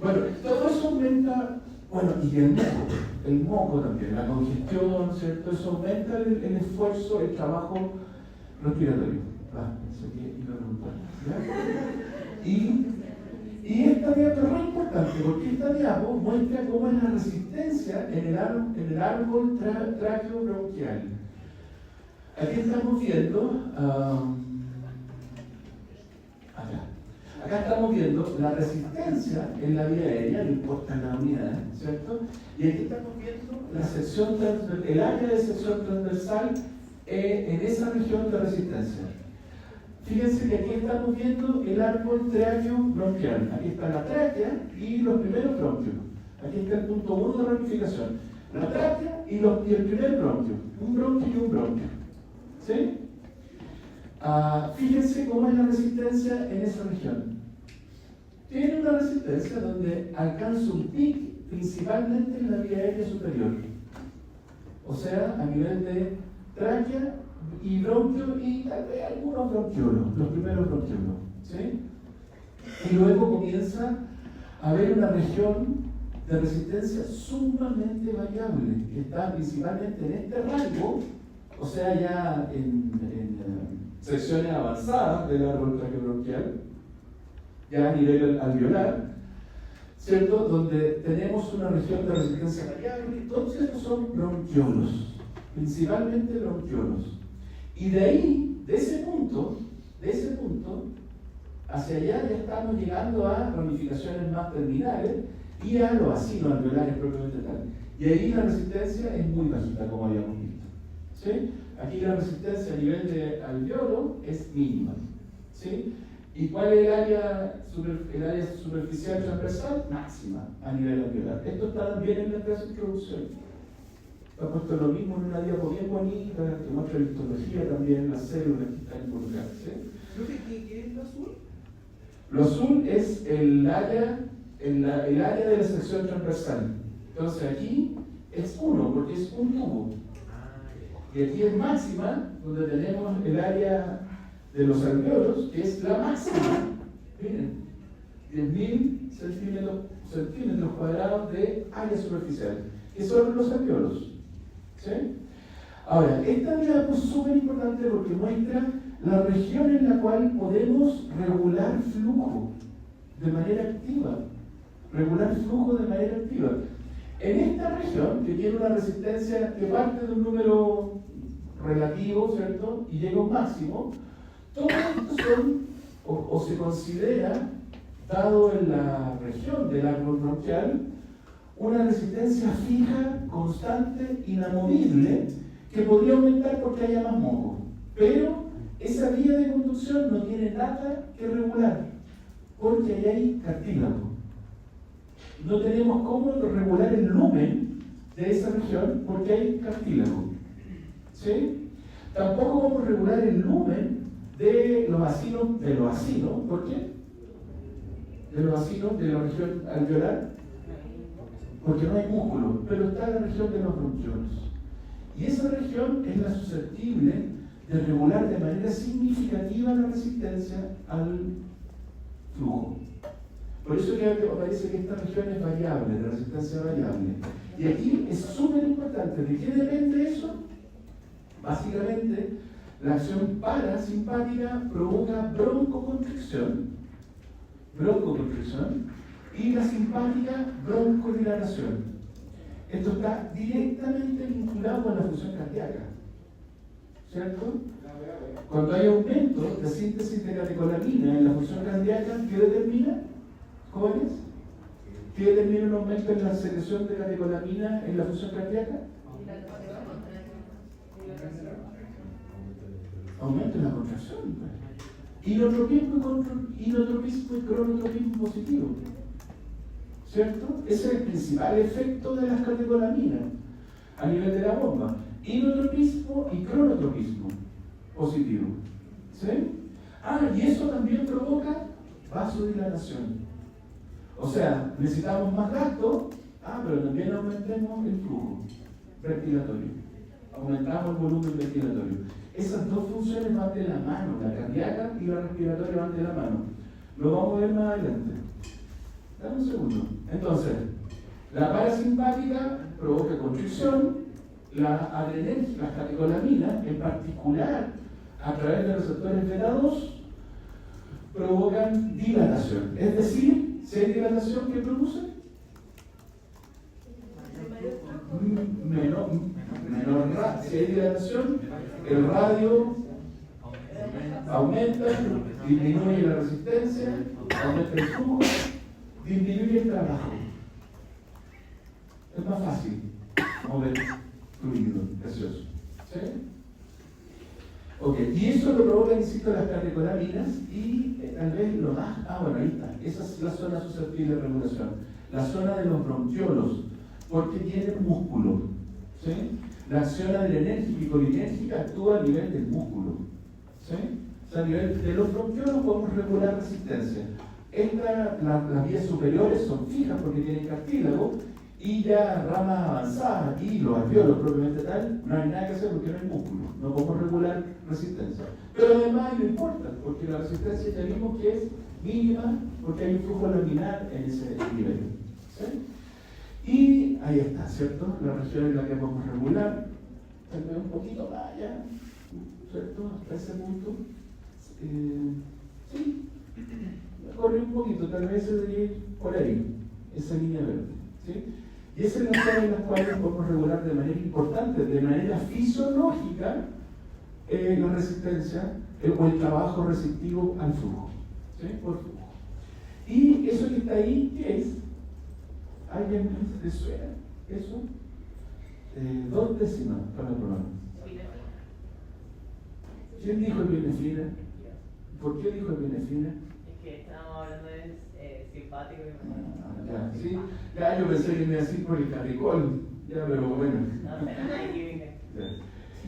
Bueno, todo eso aumenta. Bueno, y el moco también, la congestión, ¿cierto? Eso aumenta el esfuerzo, el trabajo respiratorio. Eso que iba a preguntar. Y esta diapo es muy importante porque esta diapo muestra cómo es la resistencia en el árbol tráqueo-bronquial. Aquí estamos viendo, acá estamos viendo la resistencia en la vía aérea, no importa la unidad, ¿cierto? Y aquí estamos viendo la sección el área de sección transversal en esa región de resistencia. Fíjense que aquí estamos viendo el árbol tráqueo-bronquial. Aquí está la tráquea y los primeros bronquios. Aquí está el punto 1 de ramificación. La tráquea y el primer bronquio. Un bronquio y un bronquio. ¿Sí? Fíjense cómo es la resistencia en esa región. Tiene una resistencia donde alcanza un pic principalmente en la vía aérea superior. O sea, a nivel de tráquea y bronquio y tal vez algunos bronquiolos, los primeros bronquiolos. ¿Sí? Y luego comienza a haber una región de resistencia sumamente variable, que está principalmente en este rango, o sea, ya en secciones avanzadas del árbol traqueobronquial, ya a nivel alveolar, ¿cierto? Donde tenemos una región de resistencia variable. Todos estos son bronquiolos, principalmente bronquiolos. Y de ahí, de ese punto, hacia allá ya estamos llegando a ramificaciones más terminales y a los acinos alveolares propiamente tal. Y ahí la resistencia es muy bajita, como habíamos visto. ¿Sí? Aquí la resistencia a nivel de alveolo es mínima. ¿Sí? ¿Y cuál es el área superficial transversal? Máxima a nivel alveolar. Esto está también en la clase de introducción. Ha puesto lo mismo en una diapo bien bonita que muestra la histología también, las células que están involucradas. ¿Sí? ¿Qué es lo azul? Lo azul es el área de la sección transversal. Entonces aquí es 1 porque es un tubo. Y aquí es máxima, donde tenemos el área de los alveolos, que es la máxima. Miren, 10.000 centímetros cuadrados de área superficial, que son los alveolos. ¿Sí? Ahora, esta diapo es súper importante porque muestra la región en la cual podemos regular flujo de manera activa. Regular flujo de manera activa. En esta región, que tiene una resistencia que parte de un número relativo, ¿cierto? Y llega a un máximo. Todo esto son, o se considera, dado en la región del árbol bronquial, una resistencia fija, constante, inamovible, que podría aumentar porque haya más moco. Pero esa vía de conducción no tiene nada que regular, porque ahí hay cartílago. No tenemos cómo regular el lumen de esa región porque hay cartílago. ¿Sí? Tampoco vamos a regular el lumen de los vacinos, ¿por qué? De los vacinos de la región alveolar, porque no hay músculo, pero está en la región de los bronquiolos. Y esa región es la susceptible de regular de manera significativa la resistencia al flujo. Por eso que aparece que esta región es variable, de resistencia variable. Y aquí es súper importante. ¿De qué depende eso? Básicamente, la acción parasimpática provoca broncoconstricción, y la simpática broncodilatación. Esto está directamente vinculado con la función cardíaca, ¿cierto? Cuando hay aumento de síntesis de catecolamina en la función cardíaca, ¿qué determina, jóvenes? ¿Qué determina un aumento en la secreción de catecolamina en la función cardíaca? Aumento en la contracción. Inotropismo y cronotropismo positivo. ¿Cierto? Ese es el principal efecto de las catecolaminas a nivel de la bomba. Inotropismo y cronotropismo positivo. ¿Sí? Y eso también provoca vasodilatación. O sea, necesitamos más gasto, pero también aumentemos el flujo ventilatorio. Aumentamos el volumen ventilatorio. Esas dos funciones van de la mano, la cardíaca y la respiratoria van de la mano. Lo vamos a ver más adelante. Dame un segundo. Entonces, la parasimpática provoca constricción, la adrenergia, las catecolaminas, en particular a través de receptores beta 2, provocan dilatación. Es decir, si hay dilatación, ¿qué produce? Si hay dilatación, el radio aumenta, disminuye la resistencia, aumenta el flujo, disminuye el trabajo. Es más fácil mover fluido gaseoso. ¿Sí? Ok, y eso lo provoca, insisto, las catecolaminas y tal vez lo más. Bueno, ahí está. Esa es la zona susceptible de regulación. La zona de los bronquiolos, porque tienen músculo. ¿Sí? La acción adrenérgica y colinérgica actúa a nivel del músculo. ¿Sí? O sea, a nivel de los bronquiolos podemos regular resistencia. Las vías superiores son fijas porque tienen cartílago, y ya ramas avanzadas, aquí los alveolos propiamente tal, no hay nada que hacer porque no hay músculo, no podemos regular resistencia. Pero además no importa, porque la resistencia ya vimos que es mínima porque hay un flujo laminar en ese nivel. ¿Sí? Y ahí está, ¿cierto? La región en la que podemos regular, tal vez un poquito más allá, ¿cierto? Hasta ese punto. Sí, corre un poquito, tal vez se debería ir por ahí, esa línea verde. ¿Sí? Y esas son las zonas en las cuales podemos regular de manera importante, de manera fisiológica, la resistencia o el trabajo receptivo al flujo. ¿Sí? Por flujo. Y eso que está ahí, ¿qué es? ¿Alguien le suena eso? 2 décimas para probar. ¿Quién dijo epinefrina? ¿Por qué dijo epinefrina? Es que estábamos hablando de simpático y Ya, sí. Ya, yo pensé que me iba a decir por el caricol. Ya, pero bueno. Ya.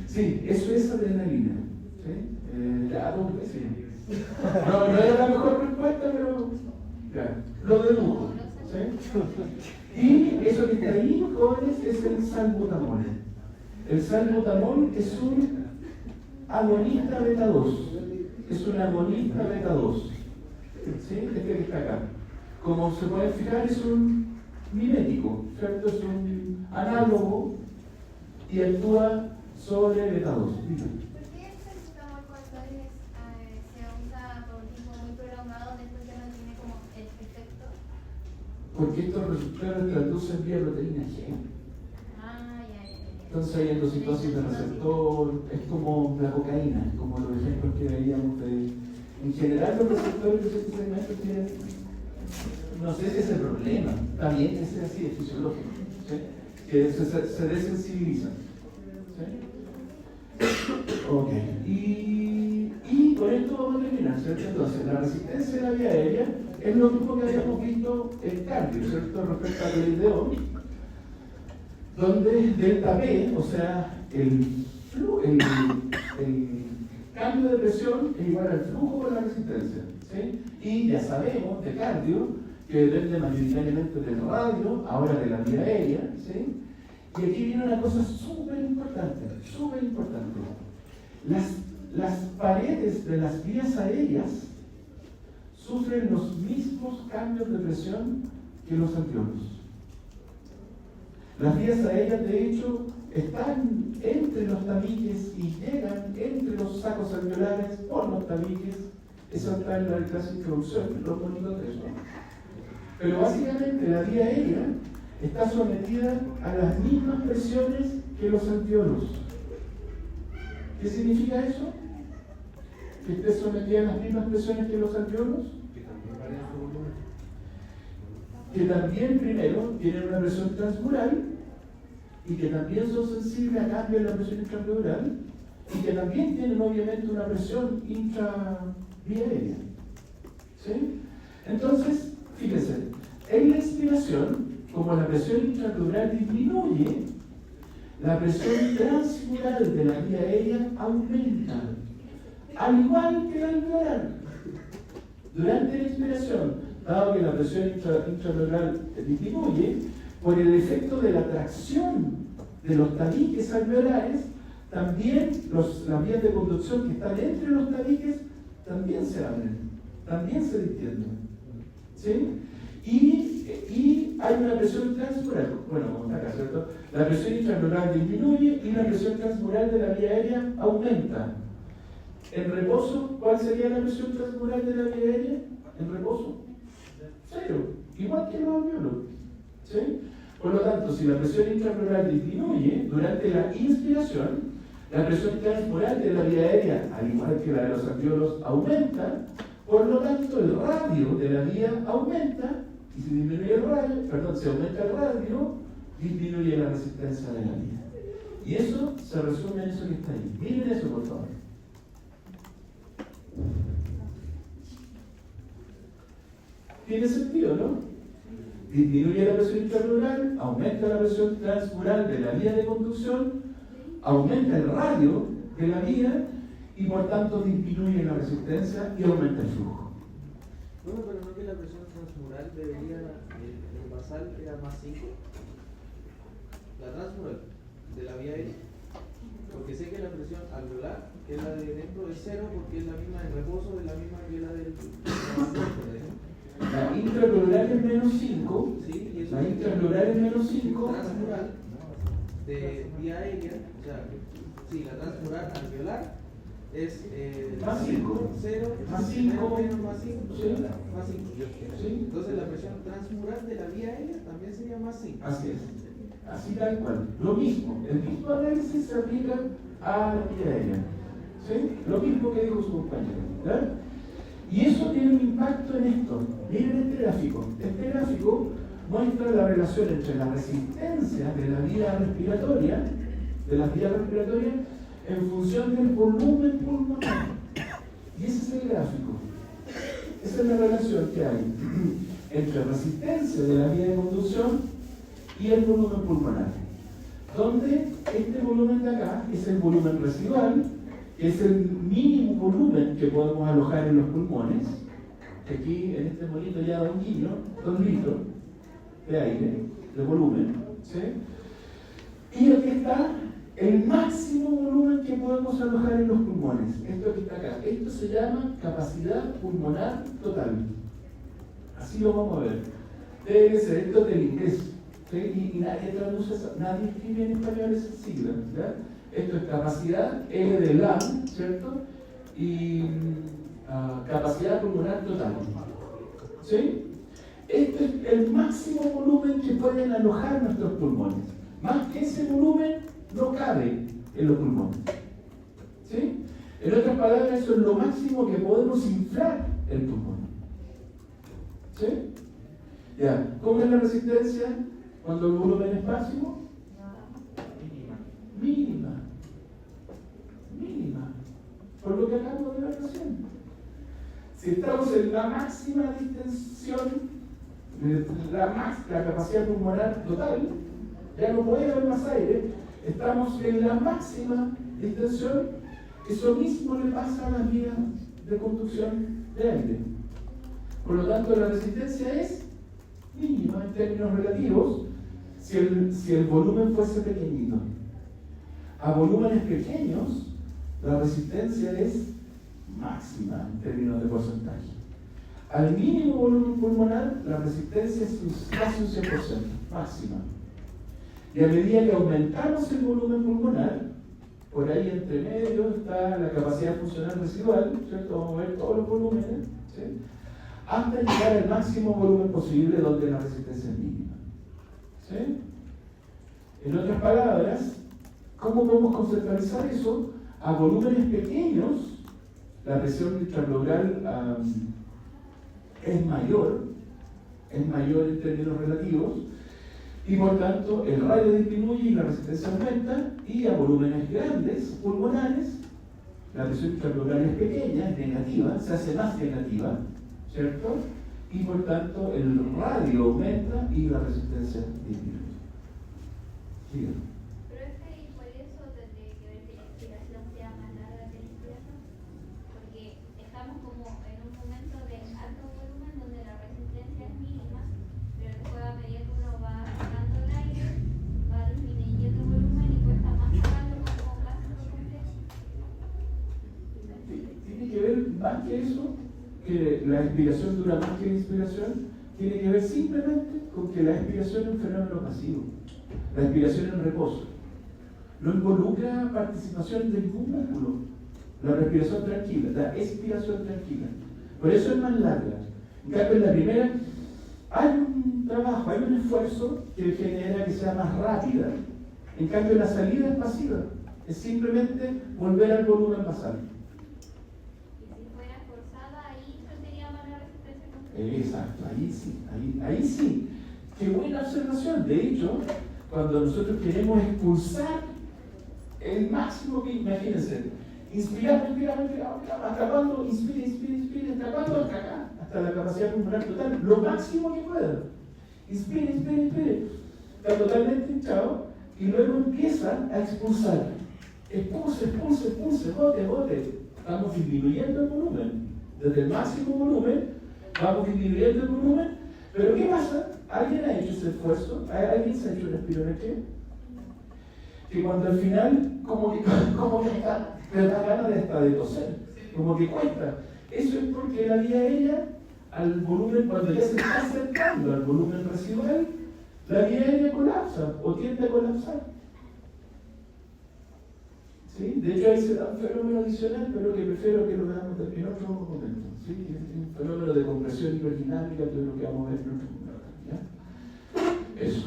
Sí, eso es adrenalina. ¿Sí? Ya, 2 veces. No era la mejor respuesta, pero ya, lo dedujo. ¿Sí? Y eso que está ahí, jóvenes, es el salbutamol. El salbutamol es un agonista beta 2. Es un agonista beta 2. ¿Sí? Este que está acá. Como se pueden fijar, es un mimético, ¿cierto? Es un análogo y actúa sobre beta 2. ¿Por qué el salbutamol cuando se usa por un tiempo muy prolongado después ya no tiene como el efecto? Porque estos receptores traducen vía proteína G. Ya. Entonces hay endocitosis de receptor, es como la cocaína, como los ejemplos que veíamos de... En general los receptores de ciertos segmentos tienen... No sé si es el problema, también es así, es fisiológico, ¿sí? Que se desensibilizan. ¿Sí? Ok, y con esto vamos a terminar, ¿cierto? Entonces, la resistencia de la vía aérea es lo mismo que habíamos visto en cardio, ¿cierto? Respecto a la ley de Ohm, donde delta P, o sea, el cambio de presión es igual al flujo por la resistencia, ¿sí? Y ya sabemos de cardio que depende mayoritariamente del radio, ahora de la vía aérea, ¿sí? Y aquí viene una cosa súper importante, súper importante. Las paredes de las vías aéreas sufren los mismos cambios de presión que los alveolos. Las vías aéreas, de hecho, están entre los tabiques y llegan entre los sacos alveolares por los tabiques. Eso está en la clase de introducción, los monitores, ¿no? Pero básicamente la vía aérea está sometida a las mismas presiones que los alveolos. ¿Qué significa eso? Que esté sometida a las mismas presiones que los alveolos. Que también primero tienen una presión transmural y que también son sensibles a cambios en la presión intrapleural y que también tienen obviamente una presión intravía aérea. ¿Sí? Entonces, fíjense, en la inspiración, como la presión intrapleural disminuye, la presión transmural de la vía aérea aumenta, al igual que la alveolar. Durante la inspiración, dado que la presión intrapleural disminuye, por el efecto de la tracción de los tabiques alveolares, también las vías de conducción que están entre los tabiques también se abren, también se distienden. ¿Sí? Y hay una presión transmural, bueno, como está acá, ¿cierto? La presión intrapleural disminuye y la presión transmural de la vía aérea aumenta. En reposo, ¿cuál sería la presión transmural de la vía aérea? En reposo, 0, igual que los alveolos. ¿Sí? Por lo tanto, si la presión intrapleural disminuye durante la inspiración, la presión transmural de la vía aérea, al igual que la de los alveolos, aumenta. Por lo tanto, el radio de la vía aumenta, y si disminuye el radio, perdón, si aumenta el radio, disminuye la resistencia de la vía. Y eso se resume en eso que está ahí. Miren eso, por favor. Tiene sentido, ¿no? Disminuye la presión intrapleural, aumenta la presión transmural de la vía de conducción, aumenta el radio de la vía y por tanto disminuye la resistencia y aumenta el flujo. Bueno, pero no que la presión transmural debería, el basal era más 5. La transmural de la vía aérea. Porque sé que la presión alveolar, que es la de dentro, es 0 porque es la misma en reposo, es la misma que la del... La intrapleural es menos 5, sí, y eso la intrapleural es menos 5. Transmural de vía aérea, o sea, sí, la transmural alveolar es más 5, 0, más 5, menos más 5, sí, más 5. sí. Entonces la presión transmural de la vía aérea también sería más 5. Así es, así tal cual. Lo mismo, el mismo análisis se aplica a la vía aérea. ¿Sí? Lo mismo que dijo su compañero. ¿Verdad? Y eso tiene un impacto en esto. Miren este gráfico. Este gráfico muestra la relación entre la resistencia de la vía respiratoria, de las vías respiratorias, en función del volumen pulmonar. Y ese es el gráfico. Esa es la relación que hay entre resistencia de la vía de conducción y el volumen pulmonar. Donde este volumen de acá es el volumen residual, que es el mínimo volumen que podemos alojar en los pulmones, que aquí en este monito ya da 2 litros de aire, de volumen, ¿sí? Y aquí está el máximo volumen que podemos alojar en los pulmones, esto que está acá. Esto se llama capacidad pulmonar total. Así lo vamos a ver. Debe ser, esto es del inglés, ¿sí? Y nadie traduce, nadie escribe en español esa sigla, ¿verdad? Esto es capacidad L de lung, ¿cierto? Y capacidad pulmonar total. ¿Sí? Este es el máximo volumen que pueden alojar nuestros pulmones. Más que ese volumen, no cabe en los pulmones. ¿Sí? En otras palabras, eso es lo máximo que podemos inflar el pulmón. ¿Sí? Ya, ¿cómo es la resistencia cuando el volumen es máximo? Mínima. Por lo que acabo de ver recién. Si estamos en la máxima distensión, la capacidad pulmonar total, ya no puede haber más aire, estamos en la máxima distensión, eso mismo le pasa a las vías de conducción de aire. Por lo tanto, la resistencia es mínima en términos relativos si el volumen fuese pequeñito. A volúmenes pequeños, la resistencia es máxima en términos de porcentaje. Al mínimo volumen pulmonar, la resistencia es casi un 100%, máxima. Y a medida que aumentamos el volumen pulmonar, por ahí entre medio está la capacidad funcional residual, ¿cierto? Vamos a ver todos los volúmenes, ¿sí? Hasta llegar al máximo volumen posible donde la resistencia es mínima. ¿Sí? En otras palabras, ¿cómo podemos conceptualizar eso? A volúmenes pequeños, la presión intrapleural es mayor en términos relativos, y por tanto el radio disminuye y la resistencia aumenta, y a volúmenes grandes, pulmonares, la presión intrapleural es pequeña, es negativa, se hace más negativa, ¿cierto? Y por tanto el radio aumenta y la resistencia disminuye. Dígame. Pero es que por eso tendría que ver que la expiración sea más larga que la inspiración, porque estamos como en un momento de alto volumen donde la resistencia es mínima, pero después a medida que uno va sacando el aire, va disminuyendo el volumen y cuesta más sacarlo como casi por completo. Tiene que ver más que eso, que la expiración dura más que la inspiración, tiene que ver simplemente con que la expiración es un fenómeno pasivo. La expiración en reposo no involucra participación de ningún músculo. La respiración tranquila, la expiración tranquila. Por eso es más larga. En cambio, en la primera hay un trabajo, hay un esfuerzo que genera que sea más rápida. En cambio, la salida es pasiva. Es simplemente volver al volumen basal. Y si fuera forzada, ahí no sería más la resistencia. Exacto, ahí sí. Qué buena observación. De hecho, cuando nosotros queremos expulsar el máximo que, imagínense, inspiramos, hasta cuando, inspire, hasta cuando, hasta acá, hasta la capacidad pulmonar total, lo máximo que pueda. Inspire, está totalmente hinchado, y luego empieza a expulsar. Expulse, bote. Estamos disminuyendo el volumen. Desde el máximo volumen, vamos disminuyendo el volumen, pero ¿qué pasa? ¿Alguien ha hecho ese esfuerzo? ¿Alguien se ha hecho una espirometría? Que cuando al final, como que te da ganas de toser, como que cuesta. Eso es porque la vía aérea, al volumen, cuando ya se está acercando al volumen residual, la vía aérea colapsa o tiende a colapsar. ¿Sí? De hecho, ahí se da un fenómeno adicional, pero que prefiero que lo veamos en otro momento. ¿Sí? Un fenómeno de compresión hiperdinámica, que es lo que vamos a ver en otro momento. ¿Ya? Eso.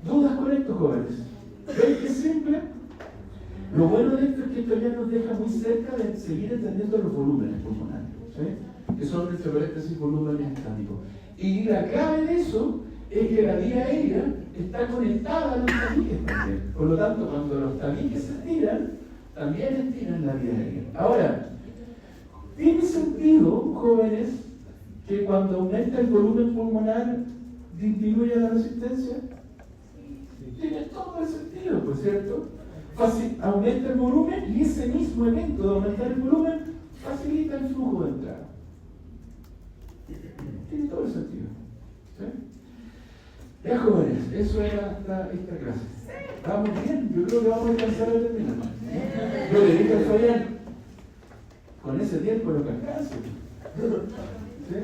¿Dudas con esto, jóvenes? ¿Ven que es simple? Lo bueno de esto es que esto ya nos deja muy cerca de seguir entendiendo los volúmenes pulmonares, ¿sí? Que son, entre paréntesis, volúmenes estáticos. Y la clave de eso es que la vía aérea está conectada a los tabiques también. Por lo tanto, cuando los tabiques se estiran, también estiran la vía aérea. Ahora, ¿tiene sentido, jóvenes, que cuando aumenta el volumen pulmonar disminuya la resistencia? Tiene todo el sentido, pues, ¿cierto? Aumenta el volumen y ese mismo evento de aumentar el volumen facilita el flujo de entrada. Tiene todo el sentido. ¿Sí? Ya, jóvenes, eso era esta clase. Vamos bien, yo creo que vamos a alcanzar a terminar. Yo le dije al Fabián, con ese tiempo lo que alcance. ¿Sí?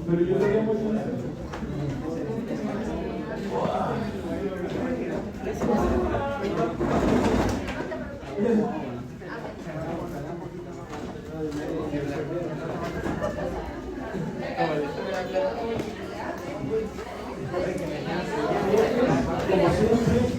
Pero yo creo que hemos hecho eso. Como siempre,